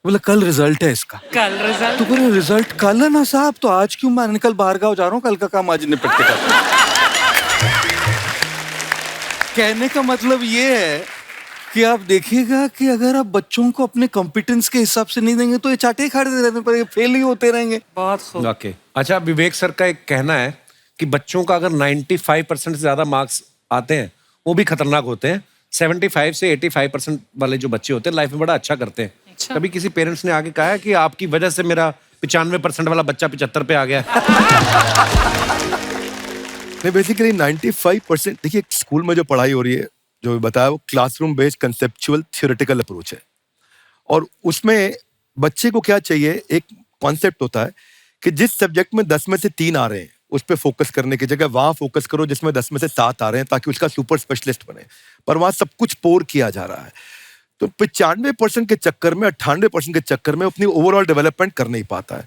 बोला कल रिजल्ट है इसका। कल रिजल्ट? तो बोले रिजल्ट कल है ना साहब, तो आज क्यों मारने? कल बाहर गाँव जा रहा हूँ, कल का काम आज निपट के करता। कहने का मतलब ये है कि आप देखिएगा कि अगर आप बच्चों को अपने कॉम्पिटेंस के हिसाब से नहीं देंगे तो ये चाटे खाते रहने पर फेल ही होते रहेंगे। बहुत खूब। वाकई। अच्छा, विवेक सर का एक कहना है कि बच्चों का अगर 95% से ज्यादा मार्क्स आते हैं वो भी खतरनाक होते हैं। 75 से 85% वाले जो बच्चे होते हैं लाइफ में बड़ा अच्छा करते हैं। अच्छा। कभी किसी पेरेंट्स ने आगे कहा है कि आपकी वजह से मेरा 95% वाला बच्चा 75 पे आ गया? नहीं, बेसिकली 95% देखिए स्कूल में जो पढ़ाई हो रही है, जो बताया, वो classroom based conceptual theoretical approach है। और उसमें बच्चे को क्या चाहिए, एक कॉन्सेप्ट होता है कि जिस सब्जेक्ट में 10 में से 3 आ रहे हैं उस पर फोकस करने की जगह वहां फोकस करो जिसमें 10 में से 7 आ रहे हैं, ताकि उसका सुपर स्पेशलिस्ट बने। पर वहां सब कुछ पोर किया जा रहा है, तो 95% के चक्कर में, 98% के चक्कर में अपनी ओवरऑल डेवलपमेंट कर नहीं पाता है।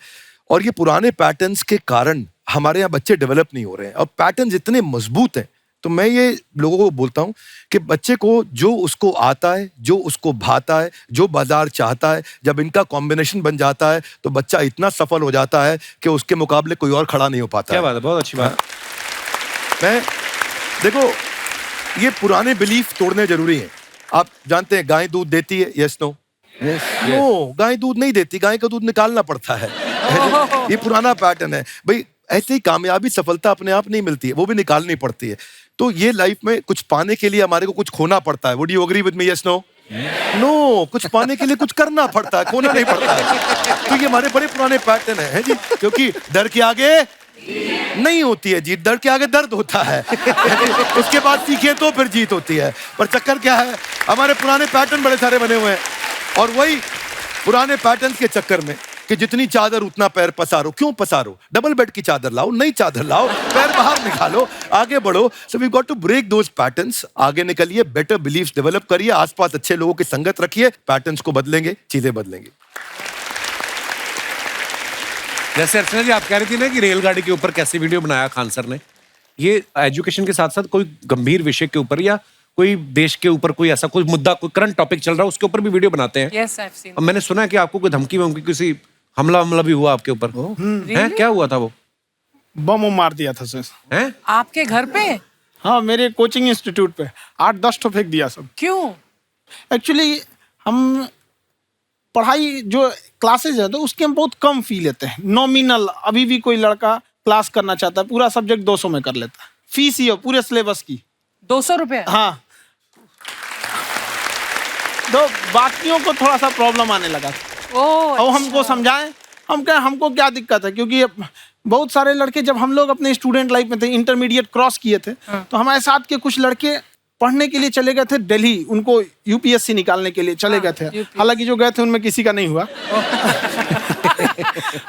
और ये पुराने पैटर्न्स के कारण हमारे यहाँ बच्चे डेवलप नहीं हो रहे हैं। और पैटर्न्स इतने मजबूत हैं, तो मैं ये लोगों को बोलता हूँ कि बच्चे को जो उसको आता है, जो उसको भाता है, जो बाजार चाहता है, जब इनका कॉम्बिनेशन बन जाता है तो बच्चा इतना सफल हो जाता है कि उसके मुकाबले कोई और खड़ा नहीं हो पाता। क्या बात है, बहुत अच्छी बात। मैं देखो, ये पुराने बिलीफ तोड़ने जरूरी हैं। आप जानते हैं गाय दूध देती है, यस नो? नो, गाय दूध नहीं देती, गाय का दूध निकालना पड़ता है। ये पुराना पैटर्न है भाई। ऐसे ही कामयाबी, सफलता अपने आप नहीं मिलती है, वो भी निकालनी पड़ती है। तो ये लाइफ में कुछ पाने के लिए हमारे को कुछ खोना पड़ता है। Would you agree with me, yes no? No, कुछ पाने के लिए कुछ करना पड़ता है, खोना नहीं पड़ता है। तो ये हमारे बड़े पुराने पैटर्न है जी, क्योंकि डर के आगे नहीं होती है जीत, डर के आगे दर्द होता है। उसके बाद सीखे तो फिर जीत होती है। पर चक्कर क्या है, हमारे पुराने पैटर्न बड़े सारे बने हुए हैं, और वही पुराने पैटर्न के चक्कर में कि जितनी चादर उतना पैर पसारो। क्यों पसारो? डबल बेड की चादर लाओ, नई चादर लाओ, पैर बाहर निकालो, आगे बढ़ो। So we got to break those patterns. आगे निकलिए, बेटर बिलीव्स डेवलप करिए, आसपास अच्छे लोगों की संगत रखिए, पैटर्न्स को बदलेंगे, चीजें बदलेंगी। जैसे अर्चना जी आप कह रही थी ना कि रेलगाड़ी के ऊपर कैसी वीडियो बनाया खान सर ने, ये एजुकेशन के साथ साथ कोई गंभीर विषय के ऊपर या कोई देश के ऊपर कोई ऐसा कोई मुद्दा, कोई करंट टॉपिक चल रहा है उसके ऊपर भी वीडियो बनाते हैं। Yes, I've seen. अब मैंने सुना है कि आपको कोई धमकी वमकी, किसी हमला भी हुआ आपके ऊपर है? क्या हुआ था वो? बम मार दिया था सर। हैं? आपके घर पे? हाँ, मेरे कोचिंग इंस्टीट्यूट पे 8-10 ठो फेंक दिया सब। क्यों? एक्चुअली हम पढ़ाई जो क्लासेज है तो उसके हम बहुत कम फी लेते हैं, नॉमिनल। अभी भी कोई लड़का क्लास करना चाहता है, पूरा सब्जेक्ट 200 में कर लेता है, फीस ही हो पूरे सिलेबस की 200 रुपए? हाँ। तो बाकियों को थोड़ा सा प्रॉब्लम आने लगा और हमको समझाएं, हम कहें हमको क्या दिक्कत है, क्योंकि बहुत सारे लड़के जब हम लोग अपने स्टूडेंट लाइफ में थे, इंटरमीडिएट क्रॉस किए थे, तो हमारे साथ के कुछ लड़के पढ़ने के लिए चले गए थे दिल्ली, उनको यूपीएससी निकालने के लिए चले गए थे। हालांकि जो गए थे उनमें किसी का नहीं हुआ।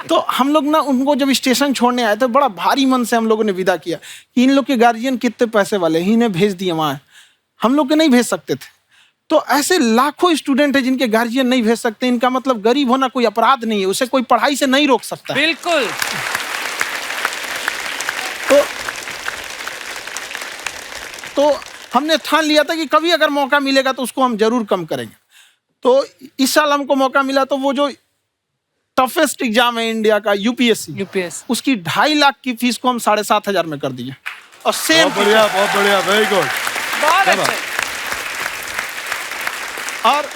तो हम लोग ना उनको जब स्टेशन छोड़ने आए थे, बड़ा भारी मन से हम लोगों ने विदा किया कि इन लोग के गार्जियन कितने पैसे वाले हैं, इन्हें भेज दिए वहाँ, हम लोग के नहीं भेज सकते थे। तो ऐसे लाखों स्टूडेंट हैं जिनके गार्जियन नहीं भेज सकते। इनका मतलब गरीब होना कोई अपराध नहीं है, उसे कोई पढ़ाई से नहीं रोक सकता। बिल्कुल। तो हमने ठान लिया था कि कभी अगर मौका मिलेगा तो उसको हम जरूर कम करेंगे। तो इस साल हमको मौका मिला, तो वो जो टफेस्ट एग्जाम है इंडिया का, यूपीएससी, उसकी 2.5 लाख की फीस को हम 7,500 में कर दिए। और सेम बहुत बढ़िया, वेरी गुड। बहुत अच्छा। और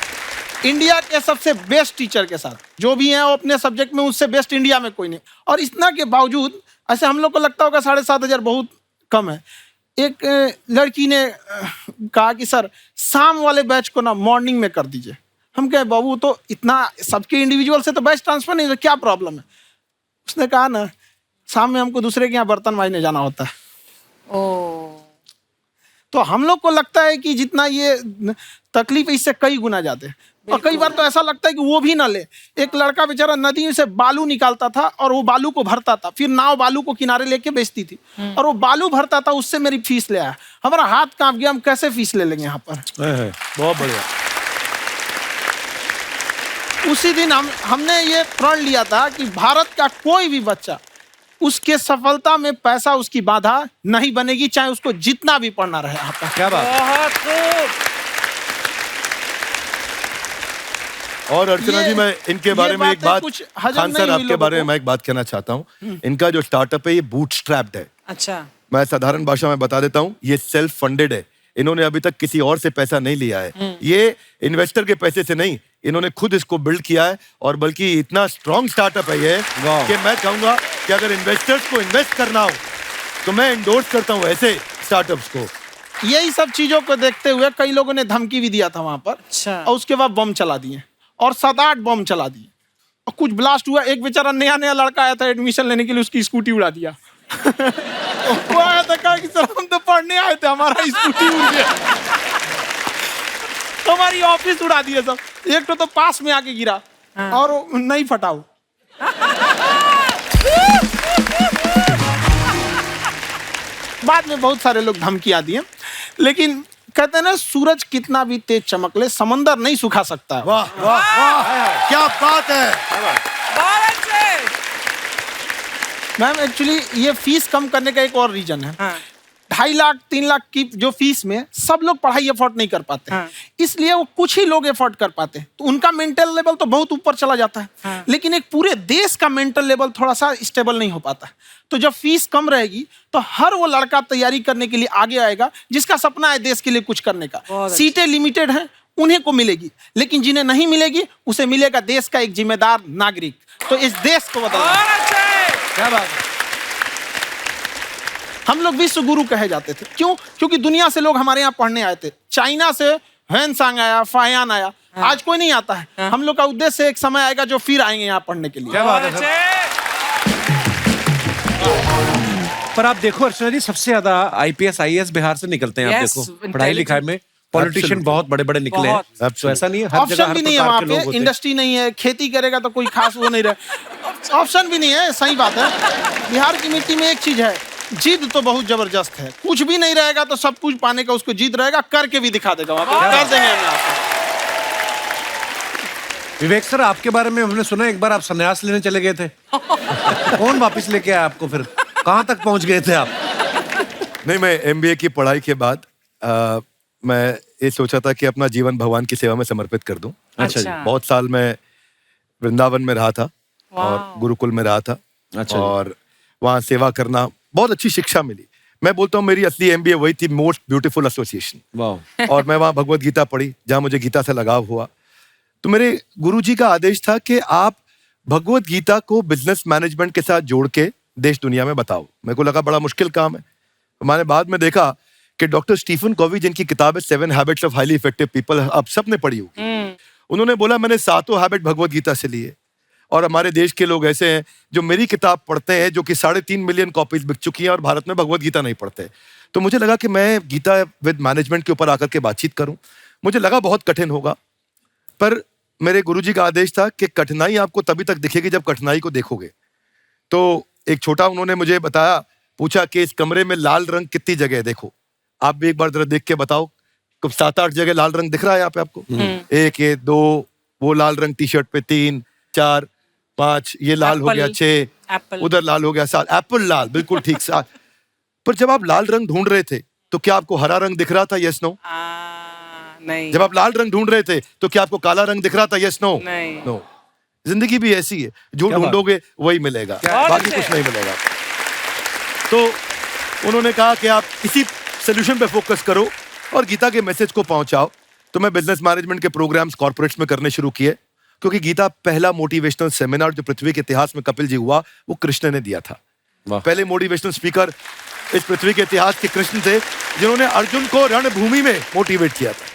इंडिया के सबसे बेस्ट टीचर के साथ जो भी हैं वो अपने सब्जेक्ट में उससे बेस्ट इंडिया में कोई नहीं। और इतना के बावजूद ऐसे हम लोग को लगता होगा 7,500 बहुत कम है। एक लड़की ने कहा कि सर शाम वाले बैच को ना मॉर्निंग में कर दीजिए। हम कहे बाबू तो इतना सबके इंडिविजुअल से तो बैच ट्रांसफर नहीं, तो क्या प्रॉब्लम है? उसने कहा ना शाम में हमको दूसरे के यहाँ बर्तन मांजने जाना होता है। तो हम लोग को लगता है कि जितना ये तकलीफ इससे कई गुना ज्यादा है। और कई बार तो ऐसा लगता है कि वो भी ना ले। एक लड़का बेचारा नदी से बालू निकालता था और वो बालू को भरता था, फिर नाव बालू को किनारे लेके बेचती थी, और वो बालू भरता था, उससे मेरी फीस ले आया। हमारा हाथ कांप गया, हम कैसे फीस ले लेंगे यहाँ पर। बहुत बढ़िया। उसी दिन हमने ये प्रण लिया था कि भारत का कोई भी बच्चा उसके सफलता में पैसा उसकी बाधा नहीं बनेगी, चाहे उसको जितना भी पढ़ना रहे यहाँ पर। क्या बात है? बहुत खूब। और अर्चना जी, मैं इनके बारे में एक बात, कुछ हजम खान नहीं सर हुई आपके लोगों बारे में को। मैं एक बात कहना चाहता हूँ। इनका जो स्टार्टअप है ये बूटस्ट्रैप्ड है। अच्छा। मैं साधारण भाषा में बता देता हूँ, ये सेल्फ फंडेड है। इन्होंने अभी तक किसी और से पैसा नहीं लिया है, ये इन्वेस्टर के पैसे से नहीं, इन्होंने खुद इसको बिल्ड किया है। और बल्कि इतना स्ट्रॉन्ग स्टार्टअप है ये कि मैं कहूंगा कि अगर इन्वेस्टर्स को इन्वेस्ट करना हो तो मैं इंडोर्स करता हूँ ऐसे स्टार्टअप्स को। यही सब चीजों को देखते हुए कई लोगों ने धमकी भी दिया था वहां पर। अच्छा। और उसके बाद बम चला दिए, और 7-8 बम चला दिए, और कुछ ब्लास्ट हुआ। एक बेचारा नया लड़का आया था एडमिशन लेने के लिए, उसकी स्कूटी उड़ा दिया। वो आया था, कहा कि सर हम तो पढ़ने आए थे, हमारा स्कूटी उड़ गया। हमारी ऑफिस उड़ा दिए सब। एक तो पास में आके गिरा और नहीं फटा वो। बाद में बहुत सारे लोग धमकियां दिए, लेकिन कहते हैं ना सूरज कितना भी तेज चमक ले समंदर नहीं सुखा सकता। वाह वाह वाह, क्या बात है। बहुत अच्छे। मैम एक्चुअली ये फीस कम करने का एक और रीजन है। 2.5 लाख 3 लाख की जो फीस में सब लोग पढ़ाई एफोर्ड नहीं कर पाते, इसलिए वो कुछ ही लोग एफोर्ड कर पाते हैं, तो उनका मेंटल लेवल तो बहुत ऊपर चला जाता है। लेकिन एक पूरे देश का मेंटल लेवल थोड़ा सा स्टेबल नहीं हो पाता। तो जब फीस कम रहेगी तो हर वो लड़का तैयारी करने के लिए आगे आएगा जिसका सपना है देश के लिए कुछ करने का। सीटें लिमिटेड हैं, उन्हें को मिलेगी, लेकिन जिन्हें नहीं मिलेगी उसे मिलेगा देश का एक जिम्मेदार नागरिक। तो इस देश को बदलना। क्या बात है? हम लोग विश्व गुरु कहे जाते थे, क्यों? क्योंकि दुनिया से लोग हमारे यहाँ पढ़ने आए थे। चाइना से ह्वेनसांग आया, फायान आया, आज कोई नहीं आता है। हम लोग का उद्देश्य एक समय आएगा जो फिर आएंगे यहाँ पढ़ने के लिए। क्या बात है सर? पर आप देखो अर्चना जी, सबसे ज्यादा IPS IAS बिहार से निकलते हैं। आप Yes, देखो पढ़ाई लिखाई में पॉलिटिशियन बहुत बड़े बड़े निकले हैं। बहुत। तो ऐसा नहीं है, हर जगह ऑप्शन हर भी नहीं है प्रकार वहाँ के लोग पे, होते हैं। इंडस्ट्री नहीं है, खेती करेगा तो कोई खास वो नहीं रहे। ऑप्शन भी नहीं है, सही बात है। बिहार की मिट्टी में एक चीज है, जिद तो बहुत जबरदस्त है। कुछ भी नहीं रहेगा तो सब कुछ पाने का उसको जिद रहेगा, करके भी दिखा देगा। वहाँ पे कर देंगे हम आपको। विवेक सर, आपके बारे में हमने सुना एक बार आप संन्यास लेने चले गए थे। कौन वापस लेके आया आपको? फिर कहाँ तक पहुंच गए थे आप? नहीं, मैं MBA की पढ़ाई के बाद मैं ये सोचा था कि अपना जीवन भगवान की सेवा में समर्पित कर दूं। अच्छा जी। बहुत साल मैं वृंदावन में रहा था और गुरुकुल में रहा था। अच्छा। और वहाँ सेवा करना, बहुत अच्छी शिक्षा मिली। मैं बोलता हूँ मेरी असली MBA वही थी, मोस्ट ब्यूटीफुल एसोसिएशन। वाह। और मैं वहाँ भगवत गीता पढ़ी, जहाँ मुझे गीता से लगाव हुआ। तो मेरे गुरुजी का आदेश था कि आप भगवत गीता को बिजनेस मैनेजमेंट के साथ जोड़ के देश दुनिया में बताओ। मेरे को लगा बड़ा मुश्किल काम है। मैंने बाद में देखा कि डॉक्टर स्टीफन कॉवी, जिनकी किताब है 7 habits of highly effective people, आप सबने पढ़ी होगी, उन्होंने बोला मैंने 7 हैबिट भगवत गीता से लिए। और हमारे देश के लोग ऐसे हैं जो मेरी किताब पढ़ते हैं, जो कि 3.5 मिलियन कॉपीज बिक चुकी हैं, और भारत में भगवत गीता नहीं पढ़ते। तो मुझे लगा कि मैं गीता विद मैनेजमेंट के ऊपर आकर के बातचीत करूं। मुझे लगा बहुत कठिन होगा, पर मेरे गुरुजी का आदेश था कि कठिनाई आपको तभी तक दिखेगी जब कठिनाई को देखोगे। तो एक छोटा उन्होंने मुझे बताया, पूछा कि इस कमरे में लाल रंग कितनी जगह है, देखो आप भी एक बार जरा देख के बताओ। 7-8 जगह लाल रंग दिख रहा है यहाँ पे आपको? 1 ये 2, वो लाल रंग टी शर्ट पे 3 4 5, ये लाल हो गया 6, उधर लाल हो गया 7, एप्पल लाल, बिल्कुल ठीक 7। पर जब आप लाल रंग ढूंढ रहे थे तो क्या आपको हरा रंग दिख रहा था? Yes no? नहीं। जब आप लाल रंग ढूंढ रहे थे तो क्या आपको काला रंग दिख रहा था? Yes no? नहीं। नो। जिंदगी भी ऐसी है, जो ढूंढोगे वही मिलेगा, बाकी कुछ नहीं मिलेगा। तो उन्होंने कहा कि आप इसी सोल्यूशन पे फोकस करो और गीता के मैसेज को पहुंचाओ। तो मैं बिजनेस मैनेजमेंट के प्रोग्राम्स कॉर्पोरेट्स में करने शुरू किए, क्योंकि गीता पहला मोटिवेशनल सेमिनार जो पृथ्वी के इतिहास में कपिल जी हुआ, वो कृष्ण ने दिया था। पहले मोटिवेशनल स्पीकर इस पृथ्वी के इतिहास के कृष्ण थे, जिन्होंने अर्जुन को रणभूमि में मोटिवेट किया था।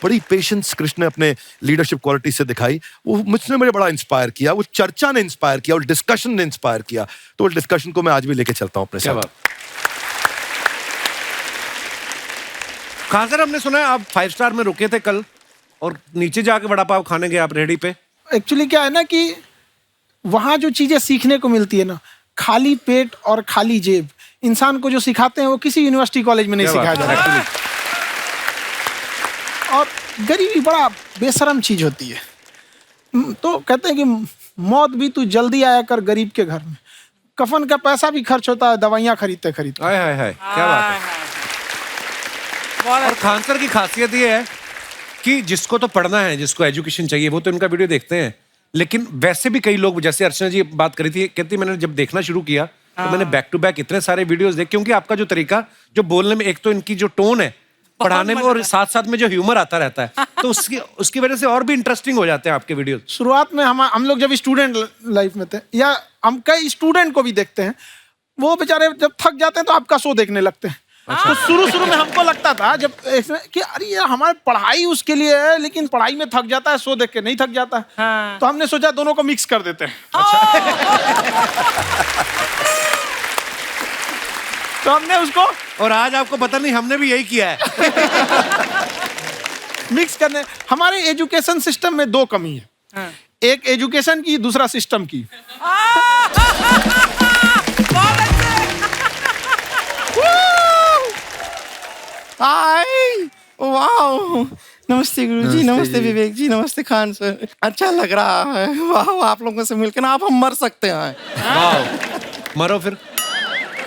बड़ी पेशेंस कृष्ण ने अपने लीडरशिप क्वालिटी से दिखाई। वो मुझसे मुझे बड़ा इंस्पायर किया, वो चर्चा ने इंस्पायर किया, और डिस्कशन ने इंस्पायर किया। तो उस डिस्कशन को मैं आज भी लेके चलता हूं अपने साथ। कहाँ सर, हमने सुना है आप 5 स्टार में रुके थे कल, और नीचे जाके वड़ा पाव खाने गए आप रेहड़ी पे। एक्चुअली क्या है ना कि वहाँ जो चीज़ें सीखने को मिलती है ना, खाली पेट और खाली जेब इंसान को जो सिखाते हैं वो किसी यूनिवर्सिटी कॉलेज में नहीं सिखाया जा रहा। और गरीबी बड़ा बेशरम चीज होती है। तो कहते हैं कि मौत भी तू जल्दी आया कर गरीब के घर में। कफन का पैसा भी खर्च होता है दवाइयाँ खरीदते खरीदते। हाय हाय हाय, क्या बात है। और खान सर की खासियत ये है कि जिसको तो पढ़ना है, जिसको एजुकेशन चाहिए, वो तो इनका वीडियो देखते हैं। लेकिन वैसे भी कई लोग, जैसे अर्चना जी बात करी थी, कहती मैंने जब देखना शुरू किया तो मैंने बैक टू बैक इतने सारे वीडियोस देखे, क्योंकि आपका जो तरीका जो बोलने में, एक तो इनकी जो टोन है पढ़ाने में, और साथ साथ में जो ह्यूमर आता रहता है, तो उसकी वजह से और भी इंटरेस्टिंग हो जाते हैं आपके वीडियो। शुरुआत में हम लोग जब स्टूडेंट लाइफ में थे, या हम कई स्टूडेंट को भी देखते हैं, वो बेचारे जब थक जाते हैं तो आपका शो देखने लगते हैं। तो शुरू में हमको लगता था जब कि अरे ये हमारी पढ़ाई उसके लिए है, लेकिन पढ़ाई में थक जाता है, शो देख के नहीं थक जाता है। तो हमने सोचा दोनों को मिक्स कर देते हैं। तो हमने उसको, और आज आपको पता नहीं हमने भी यही किया है। मिक्स करने। हमारे एजुकेशन सिस्टम में 2 कमी है, एक एजुकेशन की, दूसरा सिस्टम की। हाय, वाओ, नमस्ते गुरुजी, नमस्ते विवेक जी, नमस्ते खान सर। अच्छा लग रहा है, वाह, आप लोगों से मिलकर ना, आप हम मर सकते हैं। वाह, मरो फिर।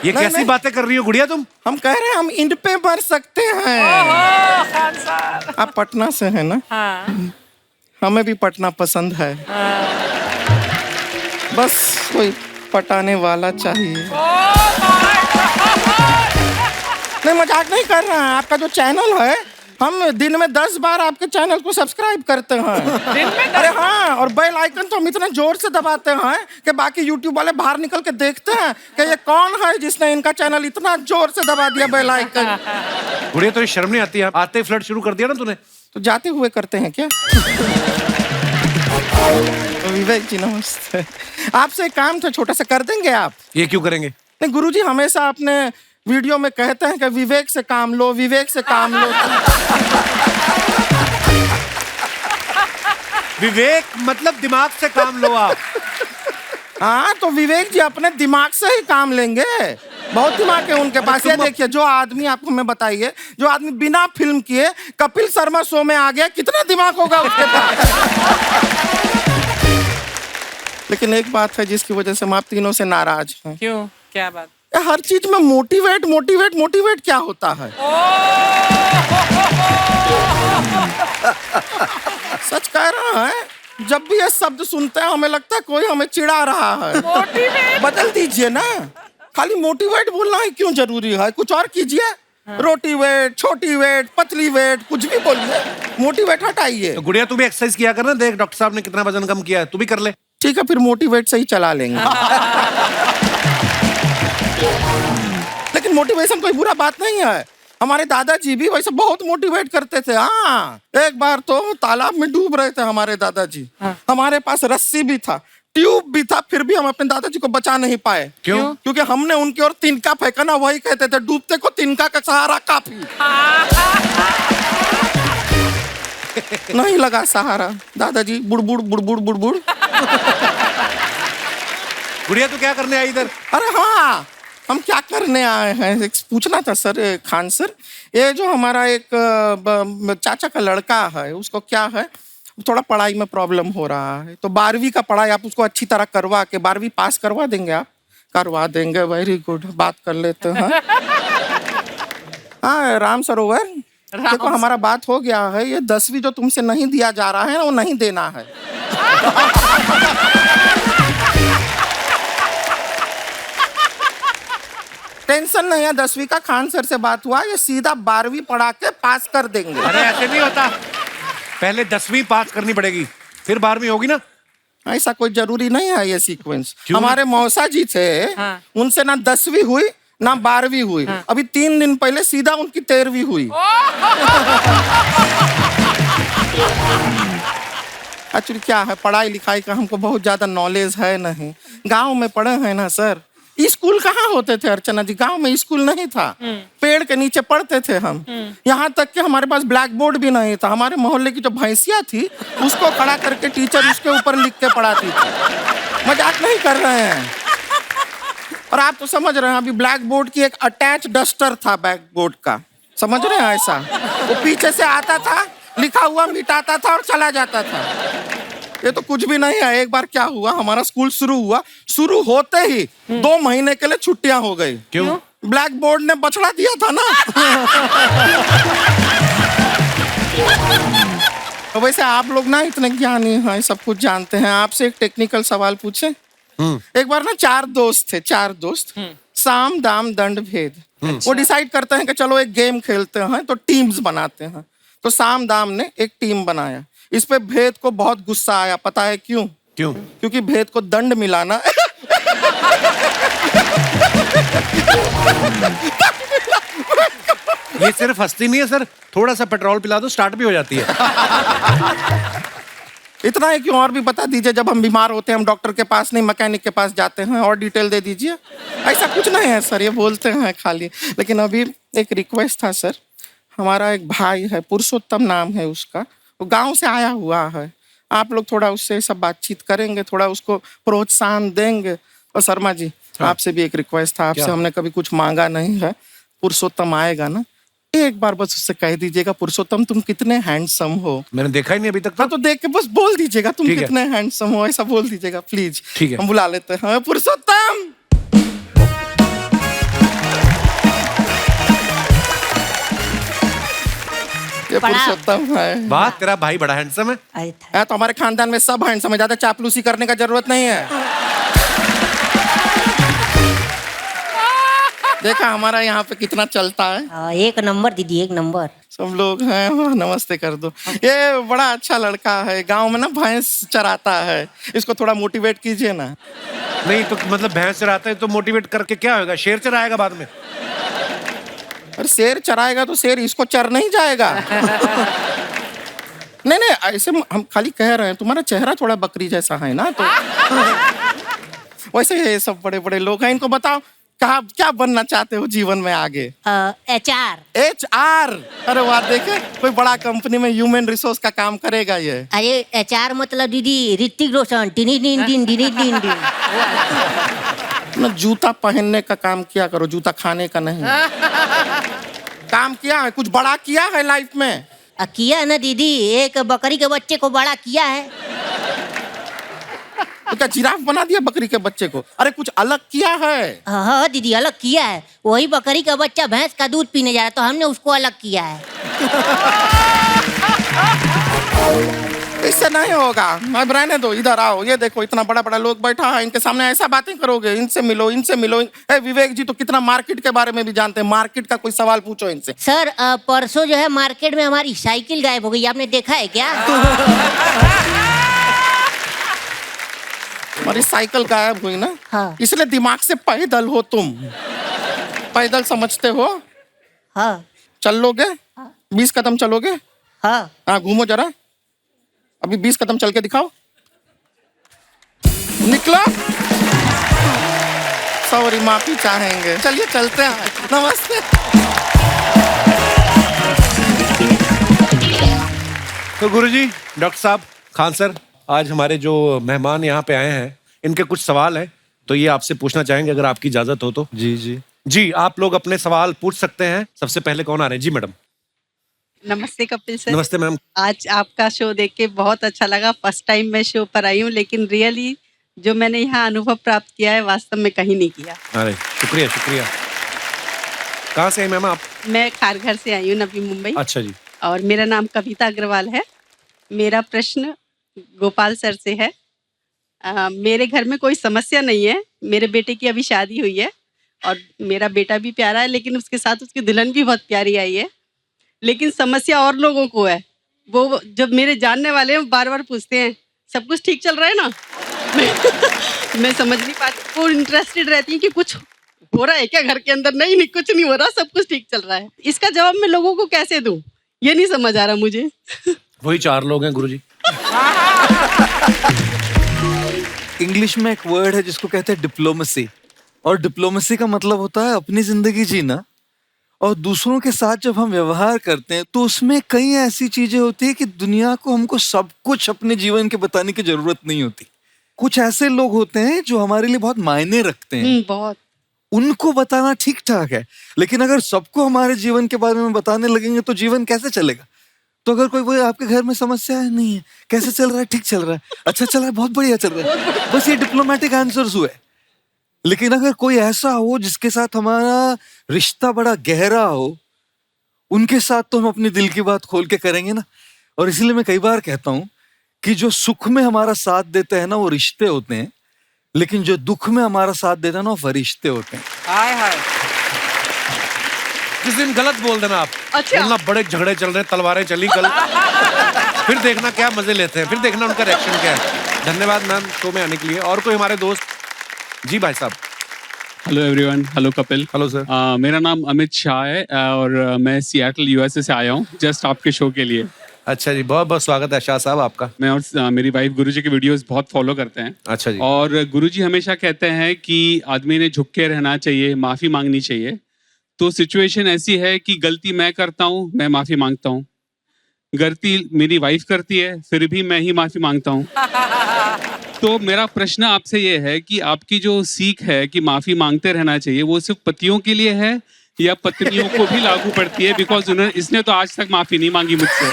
ये नहीं, कैसी नहीं। बातें कर रही हो गुड़िया तुम? हम कह रहे हैं हम इंड पे मर सकते हैं। आप पटना से हैं ना? हाँ। हमें भी पटना पसंद है। बस कोई पटाने वाला चाहिए। नहीं, मजाक नहीं कर रहे हैं। आपका जो चैनल है, हम दिन में 10 बार आपके चैनल को सब्सक्राइब करते हैं। दिन में अरे हाँ, और बेल आइकन तो हम इतना जोर से दबाते हैं कि बाकी यूट्यूब वाले बाहर निकल के देखते हैं कि ये कौन है जिसने इनका चैनल इतना जोर से दबा दिया बेल आइकन। गुड़िया तो शर्म नहीं आती है? आते ही फ्लर्ट शुरू कर दिया ना तूने। तो जाते हुए करते हैं क्या? विवेक जी नमस्ते। आपसे एक काम था छोटा सा, कर देंगे आप? ये क्यों करेंगे? नहीं गुरुजी, हमेशा अपने वीडियो में कहते हैं कि विवेक से काम लो, विवेक से काम लो। विवेक मतलब दिमाग से काम लो आप। हाँ, तो विवेक जी अपने दिमाग से ही काम लेंगे। बहुत दिमाग है उनके पास। ये देखिए, जो आदमी, आप हमें बताइए, जो आदमी बिना फिल्म किए कपिल शर्मा शो में आ गया, कितना दिमाग होगा उसके पास? लेकिन एक बात है जिसकी वजह से हम आप तीनों से नाराज हैं। क्यों, क्या बात? हर चीज में मोटिवेट मोटिवेट मोटिवेट क्या होता है? सच कह रहा है, जब भी ये शब्द सुनते हैं हमें लगता है कोई हमें चिढ़ा रहा है। बदल दीजिए ना, खाली मोटिवेट बोलना ही क्यों जरूरी है? कुछ और कीजिए। रोटी वेट, छोटी वेट, पतली वेट, कुछ भी बोलिए, मोटिवेट हटाइए। तो गुड़िया तू भी एक्सरसाइज किया कर ना, देख डॉक्टर साहब ने कितना वजन कम किया है, तू भी कर ले। ठीक है, फिर मोटिवेट से ही चला लेंगे। लेकिन मोटिवेशन कोई बुरा बात नहीं है। हमारे दादाजी भी वैसे बहुत मोटिवेट करते थे। हाँ, एक बार तो तालाब में डूब रहे थे हमारे दादाजी। हमारे पास रस्सी भी था, ट्यूब भी था, फिर भी हम अपने दादाजी को बचा नहीं पाए। क्यों? क्योंकि हमने उनकी ओर तिनका फेंका ना, वही कहते थे डूबते को तिनका का सहारा काफी। नहीं लगा सहारा, दादाजी बुड़बुड़ बुड़बुड़ बुड़बुड़। गुड़िया तू क्या करने आई इधर? अरे हाँ, हम क्या करने आए हैं एक पूछना था सर, खान सर। ये जो हमारा एक चाचा का लड़का है, उसको क्या है, थोड़ा पढ़ाई में प्रॉब्लम हो रहा है। तो 12वीं का पढ़ाई आप उसको अच्छी तरह करवा के 12वीं पास करवा देंगे आप? करवा देंगे, वेरी गुड, बात कर लेते हैं। हाँ राम सरोवर, देखो हमारा बात हो गया है। ये 10वीं जो तुमसे नहीं दिया जा रहा है वो नहीं देना है। टेंशन नहीं है, 10वीं का खान सर से बात हुआ, ये सीधा 12वीं पढ़ा के पास कर देंगे। अरे ऐसे नहीं होता, पहले 10वीं पास करनी पड़ेगी, फिर 12वीं होगी ना। ऐसा कोई जरूरी नहीं है ये सीक्वेंस। क्यों? हमारे मौसा जी थे, उनसे ना 10वीं हुई ना 12वीं हुई। अभी 3 दिन पहले सीधा उनकी 13वीं हुई। एक्चुअली क्या है, पढ़ाई लिखाई का हमको बहुत ज्यादा नॉलेज है नहीं। गांव में पढ़े हैं ना सर। स्कूल कहाँ होते थे अर्चना जी, गांव में स्कूल नहीं था। पेड़ के नीचे पढ़ते थे हम। यहाँ तक कि हमारे पास ब्लैक बोर्ड भी नहीं था। हमारे मोहल्ले की जो भैंसिया थी उसको खड़ा करके टीचर उसके ऊपर लिख के पढ़ाती थी। मजाक नहीं कर रहे हैं। और आप तो समझ रहे हैं, अभी ब्लैक बोर्ड की एक अटैच डस्टर था ब्लैक बोर्ड का, समझ रहे हैं? ऐसा वो पीछे से आता था, लिखा हुआ मिटाता था और चला जाता था। ये तो कुछ भी नहीं है। एक बार क्या हुआ, हमारा स्कूल शुरू हुआ, शुरू होते ही 2 महीने के लिए छुट्टियां हो गई। क्यों? ब्लैक बोर्ड ने बछड़ा दिया था ना। तो वैसे आप लोग ना इतने ज्ञानी हैं, सब कुछ जानते हैं। आपसे एक टेक्निकल सवाल पूछे। एक बार ना 4 दोस्त थे, 4 दोस्त, साम दाम दंड भेद। वो डिसाइड करते हैं कि चलो एक गेम खेलते हैं, तो टीम्स बनाते हैं। तो साम दाम ने एक टीम बनाया। इस पे भेद को बहुत गुस्सा आया, पता है क्यों? क्यों? क्योंकि भेद को दंड मिलाना। ये सिर्फ हंसती नहीं है सर, थोड़ा सा पेट्रोल पिला दो स्टार्ट भी हो जाती है। इतना है, क्यों और भी बता दीजिए। जब हम बीमार होते हैं हम डॉक्टर के पास नहीं मैकेनिक के पास जाते हैं, और डिटेल दे दीजिए। ऐसा कुछ नहीं है सर, ये बोलते हैं खाली। लेकिन अभी एक रिक्वेस्ट था सर, हमारा एक भाई है, पुरुषोत्तम नाम है उसका, वो गांव से आया हुआ है। आप लोग थोड़ा उससे सब बातचीत करेंगे, थोड़ा उसको प्रोत्साहन देंगे। और शर्मा जी, आपसे भी एक रिक्वेस्ट था, आपसे हमने कभी कुछ मांगा नहीं है। पुरुषोत्तम आएगा ना, एक बार बस उससे कह दीजिएगा, पुरुषोत्तम तुम कितने हैंडसम हो। मैंने देखा ही नहीं अभी तक। हाँ तो देख के बस बोल दीजिएगा तुम ठीक है। कितने हैंडसम हो, ऐसा बोल दीजिएगा प्लीज। ठीक है। हम बुला लेते हैं पुरुषोत्तम। ये पुरुषोत्तम है। वाह, तेरा भाई बड़ा हैंडसम है। है तो हमारे खानदान में सब हैंडसम है, ज्यादा चापलूसी करने का जरूरत नहीं है। देखा हमारा यहाँ पे कितना चलता है। एक नंबर दीदी, एक नंबर। सब लोग हैं, नमस्ते कर दो। ये बड़ा अच्छा लड़का है, गांव में ना भैंस चराता है, इसको थोड़ा मोटिवेट कीजिए ना। नहीं तो मतलब भैंस चराता है तो मोटिवेट करके क्या होगा, शेर चराएगा बाद में। अरे शेर चराएगा तो शेर इसको चर नहीं जाएगा। नहीं नहीं, ऐसे हम खाली कह रहे हैं, तुम्हारा चेहरा थोड़ा बकरी जैसा है ना, तो वैसे ये सब बड़े बड़े लोग हैं। इनको बताओ कहा क्या बनना चाहते हो जीवन में आगे? HR। HR? अरे वाह, देखे कोई बड़ा कंपनी में ह्यूमन रिसोर्स का काम करेगा ये। अरे HR मतलब दीदी ऋतिक रोशन। ना जूता पहनने का काम किया करो, जूता खाने का नहीं। काम किया है, कुछ बड़ा किया है लाइफ में? किया है ना दीदी, एक बकरी के बच्चे को बड़ा किया है। तो क्या जिराफ बना दिया बकरी के बच्चे को? अरे कुछ अलग किया है। हाँ दीदी, अलग किया है। वही बकरी का बच्चा भैंस का दूध पीने जा रहा है, तो हमने उसको अलग किया है। इससे नहीं होगा। अब रहने दो, इधर आओ। ये देखो इतना बड़ा बड़ा लोग बैठा है, इनके सामने ऐसा बातें करोगे? इनसे मिलो, इनसे मिलो। विवेक जी तो कितना मार्केट के बारे में भी जानते हैं, मार्केट का कोई सवाल पूछो इनसे। सर परसों जो है मार्केट में हमारी साइकिल गायब हो गई, आपने देखा है क्या? हमारी साइकिल गायब हुई ना, हाँ। इसलिए दिमाग से पैदल हो तुम। पैदल समझते हो? हाँ चल लोगे? 20 कदम चलोगे? हाँ। घूमो जरा, अभी 20 कदम चल के दिखाओ। निकलो। सॉरी, माफी चाहेंगे। चलिए चलते हैं। नमस्ते। तो गुरुजी, डॉक्टर साहब, खान सर, आज हमारे जो मेहमान यहाँ पे आए हैं, इनके कुछ सवाल हैं, तो ये आपसे पूछना चाहेंगे अगर आपकी इजाजत हो तो। जी, आप लोग अपने सवाल पूछ सकते हैं। सबसे पहले कौन आ रहे हैं? जी मैडम। नमस्ते कपिल सर। नमस्ते मैम। आज आपका शो देख के बहुत अच्छा लगा। फर्स्ट टाइम मैं शो पर आई हूँ, लेकिन रियली जो मैंने यहाँ अनुभव प्राप्त किया है वास्तव में कहीं नहीं किया। अरे शुक्रिया शुक्रिया। कहाँ से आई मैम आप? मैं खारघर से आई हूँ, नवी मुंबई। अच्छा जी। और मेरा नाम कविता अग्रवाल है। मेरा प्रश्न गोपाल सर से है। मेरे घर में कोई समस्या नहीं है। मेरे बेटे की अभी शादी हुई है और मेरा बेटा भी प्यारा है, लेकिन उसके साथ उसकी दुल्हन भी बहुत प्यारी आई है। लेकिन समस्या और लोगों को है। वो जब मेरे जानने वाले हैं बार बार पूछते हैं सब कुछ ठीक चल रहा है ना। मैं समझ नहीं पाती। वो इंटरेस्टेड रहती है कि कुछ हो रहा है क्या घर के अंदर। नहीं, कुछ नहीं हो रहा, सब कुछ ठीक चल रहा है। इसका जवाब मैं लोगों को कैसे दूं, ये नहीं समझ आ रहा मुझे। वही 4 लोग हैं गुरुजी। इंग्लिश में एक वर्ड है जिसको कहते हैं डिप्लोमेसी, और डिप्लोमेसी का मतलब होता है अपनी जिंदगी जीना। और दूसरों के साथ जब हम व्यवहार करते हैं तो उसमें कई ऐसी चीजें होती है कि दुनिया को हमको सब कुछ अपने जीवन के बताने की जरूरत नहीं होती। कुछ ऐसे लोग होते हैं जो हमारे लिए बहुत मायने रखते हैं, बहुत। उनको बताना ठीक ठाक है, लेकिन अगर सबको हमारे जीवन के बारे में बताने लगेंगे तो जीवन कैसे चलेगा? तो अगर कोई आपके घर में समस्या है, नहीं है, कैसे चल रहा है? ठीक चल रहा है। अच्छा चल रहा है, बहुत बढ़िया चल रहा है। बस ये डिप्लोमेटिक आंसर्स हुए। लेकिन अगर कोई ऐसा हो जिसके साथ हमारा रिश्ता बड़ा गहरा हो, उनके साथ तो हम अपने दिल की बात खोल के करेंगे ना। और इसलिए मैं कई बार कहता हूं कि जो सुख में हमारा साथ देते हैं ना वो रिश्ते होते हैं, लेकिन जो दुख में हमारा साथ देते हैं ना वो फरिश्ते होते हैं। हाय हाय। किस दिन गलत बोल देना आप। अच्छा। बोलना बड़े झगड़े चल रहे हैं, तलवारें चली कल। फिर देखना क्या मजे लेते हैं, फिर देखना उनका रिएक्शन क्या है। धन्यवाद मैम शो में आने के लिए। और कोई हमारे दोस्त? जी भाई साहब। Hello everyone. Hello Kapil. Hello sir. मेरा नाम अमित शाह है और मैं सिएटल यूएसए से आया हूँ जस्ट आपके शो के लिए। अच्छा जी, बहुत बहुत स्वागत है शाह साहब आपका। मैं और मेरी वाइफ गुरुजी के वीडियोस बहुत फॉलो करते हैं। अच्छा जी। और गुरुजी हमेशा कहते हैं कि आदमी ने झुक के रहना चाहिए, माफी मांगनी चाहिए। तो सिचुएशन ऐसी है कि गलती मैं करता हूँ, मैं माफी मांगता हूँ। गलती मेरी वाइफ करती है, फिर भी मैं ही माफी मांगता हूँ। तो मेरा प्रश्न आपसे ये है कि आपकी जो सीख है कि माफी मांगते रहना चाहिए, वो सिर्फ पतियों के लिए है या पत्नियों को भी लागू पड़ती है? बिकॉज इसने तो आज तक माफी नहीं मांगी मुझसे।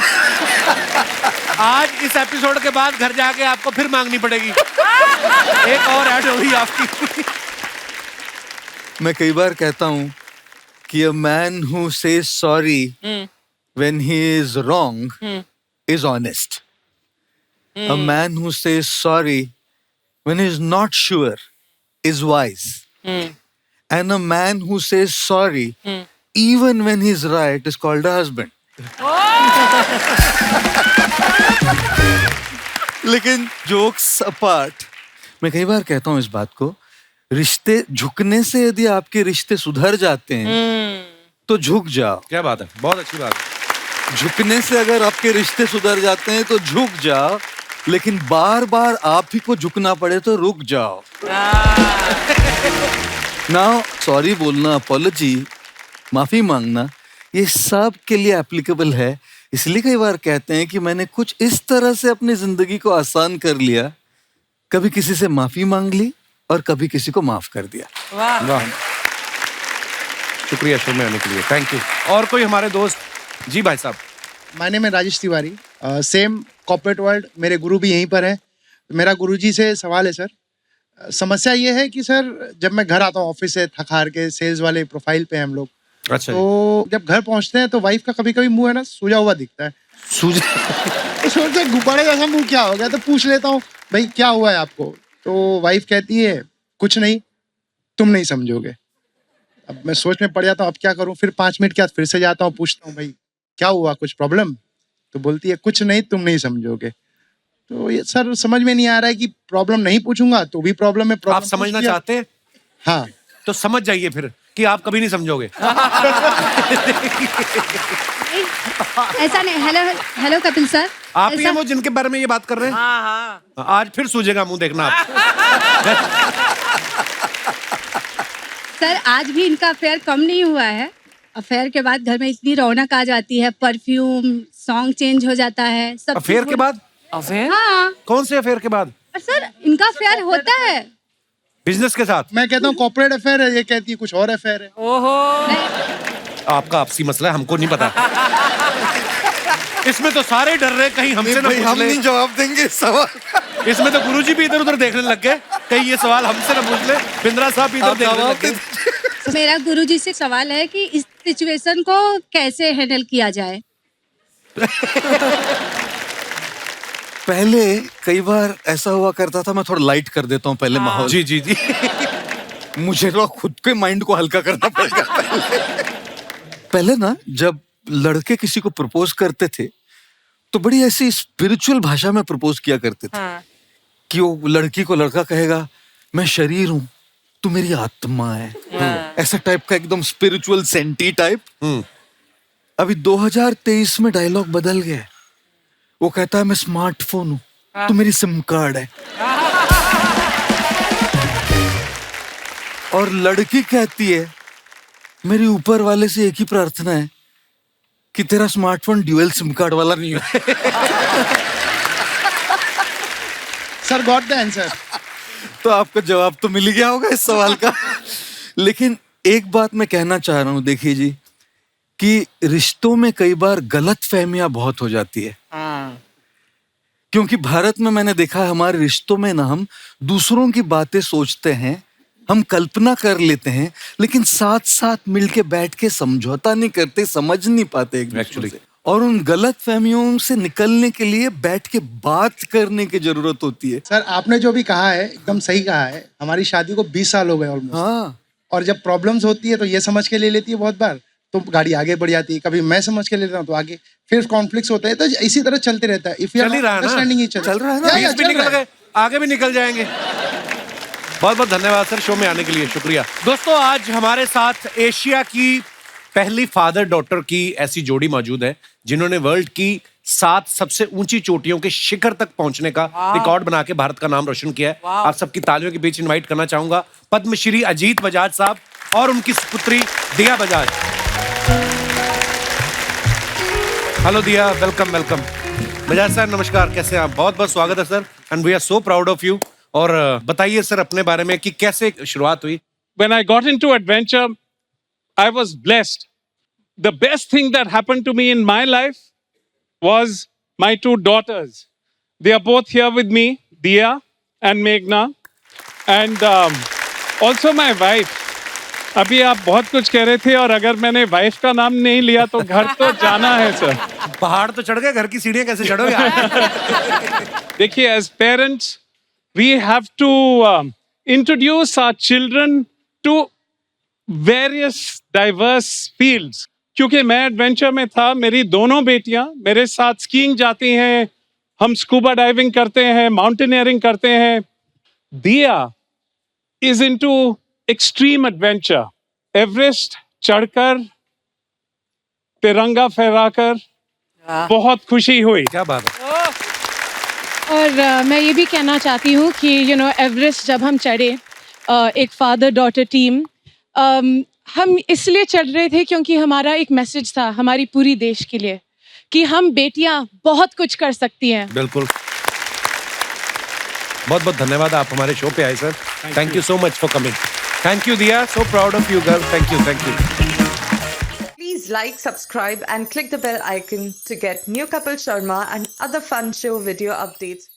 आज इस एपिसोड के बाद घर जाके आपको फिर मांगनी पड़ेगी। एक और ऐड होगी आपकी। मैं कई बार कहता हूं कि a man who says sorry when he is wrong is honest. A man who says sorry when he is not sure is wise. And a man who says sorry even when he is right is called a husband. लेकिन jokes apart, मैं कई बार कहता हूं इस बात को, रिश्ते झुकने से यदि आपके रिश्ते सुधर जाते हैं तो झुक जाओ। क्या बात है, बहुत अच्छी बात है। झुकने से अगर आपके रिश्ते सुधर जाते हैं तो झुक जाओ, लेकिन बार बार आप ही को झुकना पड़े तो रुक जाओ। नाउ सॉरी बोलना, अपॉलजी, माफी मांगना, ये सब के लिए एप्लीकेबल है। इसलिए कई बार कहते हैं कि मैंने कुछ इस तरह से अपनी जिंदगी को आसान कर लिया, कभी किसी से माफी मांग ली और कभी किसी को माफ कर दिया। वाह, शुक्रिया शो में आने के लिए, थैंक यू। और कोई हमारे दोस्त? जी भाई साहब। माय नेम है Rajesh Tiwari, same corporate world, मेरे गुरु भी यहीं पर है। मेरा गुरुजी से सवाल है सर। समस्या ये है कि सर जब मैं घर आता हूँ ऑफिस से थक हार के, सेल्स वाले प्रोफाइल पे हम लोग, अच्छा तो जब घर पहुंचते हैं तो वाइफ का कभी कभी मुंह है ना सूजा हुआ दिखता है। सूजा? तो सोचते गुब्बारे जैसा मुंह क्या हो गया, तो पूछ लेता हूँ भाई क्या हुआ है आपको। तो वाइफ कहती है कुछ नहीं, तुम नहीं समझोगे। अब मैं सोच में पड़ जाता हूँ अब क्या करूँ। फिर 5 मिनट के बाद फिर से जाता हूँ, पूछता हूँ भाई क्या हुआ, कुछ प्रॉब्लम? तो बोलती है कुछ नहीं, तुम नहीं समझोगे। तो ये सर समझ में नहीं आ रहा है कि प्रॉब्लम नहीं पूछूंगा तो भी प्रॉब्लम है। आप समझना चाहते हैं? हाँ तो समझ जाइए फिर कि आप कभी नहीं समझोगे। ऐसा नहीं। हेलो हेलो कपिल सर, आप ही हैं वो जिनके बारे में ये बात कर रहे हैं? हाँ हाँ। आज फिर सूझेगा मुंह, देखना आप। सर आज भी इनका अफेयर कम नहीं हुआ है। अफेयर के बाद घर में इतनी रौनक आ जाती है, परफ्यूम, सॉन्ग चेंज हो जाता है, सब अफेयर के बाद? अफेयर? हाँ। कौन से अफेयर के बाद? सर इनका अफेयर होता है बिजनेस के साथ। मैं कहता हूँ कॉर्पोरेट अफेयर है, ये कहती है कुछ और अफेयर है। ओहो, आपका आपसी मसला है, हमको नहीं पता। इसमें तो सारे डर रहे कहीं हमसे ना भाई, पूछ हम ले। नहीं जवाब देंगे इस सवाल। इसमें तो गुरुजी भी इधर उधर देखने लग गए, कहीं ये सवाल हमसे ना पूछ ले। बिंद्रा साहब भी इधर देखने लग गए। मेरा गुरुजी से सवाल है कि इस सिचुएशन को कैसे हैंडल किया जाए। पहले कई बार ऐसा हुआ करता था, मैं थोड़ा लाइट कर देता हूँ पहले माहौल। जी जी जी। मुझे तो खुद के माइंड को हल्का करना पड़ेगा पहले ना, जब लड़के किसी को प्रपोज करते थे तो बड़ी ऐसी स्पिरिचुअल भाषा में प्रपोज किया करते थे। हाँ। कि वो लड़की को लड़का कहेगा मैं शरीर हूं, तू मेरी आत्मा है। ऐसा टाइप का एकदम स्पिरिचुअल सेंटी टाइप। अभी 2023 में डायलॉग बदल गया। वो कहता है मैं स्मार्टफोन हूं, तू मेरी सिम कार्ड है। और लड़की कहती है मेरी ऊपर वाले से एक ही प्रार्थना है कि तेरा स्मार्टफोन ड्यूअल सिम कार्ड वाला नहीं हो। Sir got the answer. तो आपको जवाब तो मिल ही गया होगा इस सवाल का। लेकिन एक बात मैं कहना चाह रहा हूं, देखिए जी, कि रिश्तों में कई बार गलत फहमियां बहुत हो जाती है। क्योंकि भारत में मैंने देखा है हमारे रिश्तों में ना हम दूसरों की बातें सोचते हैं, हम कल्पना कर लेते हैं, लेकिन साथ साथ मिलके बैठ के समझौता नहीं करते, समझ नहीं पाते एक दूसरे से। और उन गलत फहमियों से निकलने के लिए बैठ के बात करने की जरूरत होती है। सर आपने जो भी कहा है एकदम सही कहा है। हमारी शादी को 20 साल हो गए ऑलमोस्ट। हाँ। और जब प्रॉब्लम्स होती है तो ये समझ के ले लेती है बहुत बार, तो गाड़ी आगे बढ़ जाती है। कभी मैं समझ के लेता हूँ तो आगे, फिर कॉन्फ्लिक्ट्स होते हैं, तो इसी तरह चलते रहता है। चल ही रहा है ना? चल रहा है ना? बीच भी निकल गए, आगे भी निकल जाएंगे। बहुत बहुत धन्यवाद सर शो में आने के लिए, शुक्रिया। दोस्तों आज हमारे साथ एशिया की पहली फादर डॉटर की ऐसी जोड़ी मौजूद है जिन्होंने वर्ल्ड की 7 सबसे ऊंची चोटियों के शिखर तक पहुंचने का रिकॉर्ड बना के भारत का नाम रोशन किया है। आप सबकी तालियों के बीच इनवाइट करना चाहूंगा पद्मश्री अजीत बजाज साहब और उनकी पुत्री Diya Bajaj. Hello Diya, welcome welcome. Bajaj sir नमस्कार, कैसे हैं आप? बहुत बहुत स्वागत है sir, and we are so proud of you. और बताइए सर अपने बारे में कि कैसे शुरुआत हुई। When I got into adventure, I was blessed. The best thing that happened to me in my life was my 2 daughters. They are both here with me, Dia and Meghna, and also my wife. अभी आप बहुत कुछ कह रहे थे और अगर मैंने वाइफ का नाम नहीं लिया तो घर तो जाना है सर। पहाड़ तो चढ़ गए, घर की सीढ़ियां कैसे चढ़ोगे? देखिए, as parents, we have to introduce our children to various diverse fields. क्योंकि मैं एडवेंचर में था, मेरी दोनों बेटियां मेरे साथ स्कीइंग जाती हैं, हम स्कूबा डाइविंग करते हैं, माउंटेनियरिंग करते हैं। दिया is into extreme adventure, Everest चढ़कर, तिरंगा फहराकर बहुत खुशी हुई। क्या बात है। और मैं ये भी कहना चाहती हूँ कि एवरेस्ट जब हम चढ़े, एक फादर डॉटर टीम, हम इसलिए चढ़ रहे थे क्योंकि हमारा एक मैसेज था हमारी पूरी देश के लिए कि हम बेटियां बहुत कुछ कर सकती हैं। बिल्कुल। बहुत बहुत धन्यवाद, आप हमारे शो पे आए sir. Thank you so much for coming. Thank you Diya, so proud of you girl. Thank you, thank you. Please like, subscribe and click the bell icon to get new Kapil Sharma and other fun show video updates.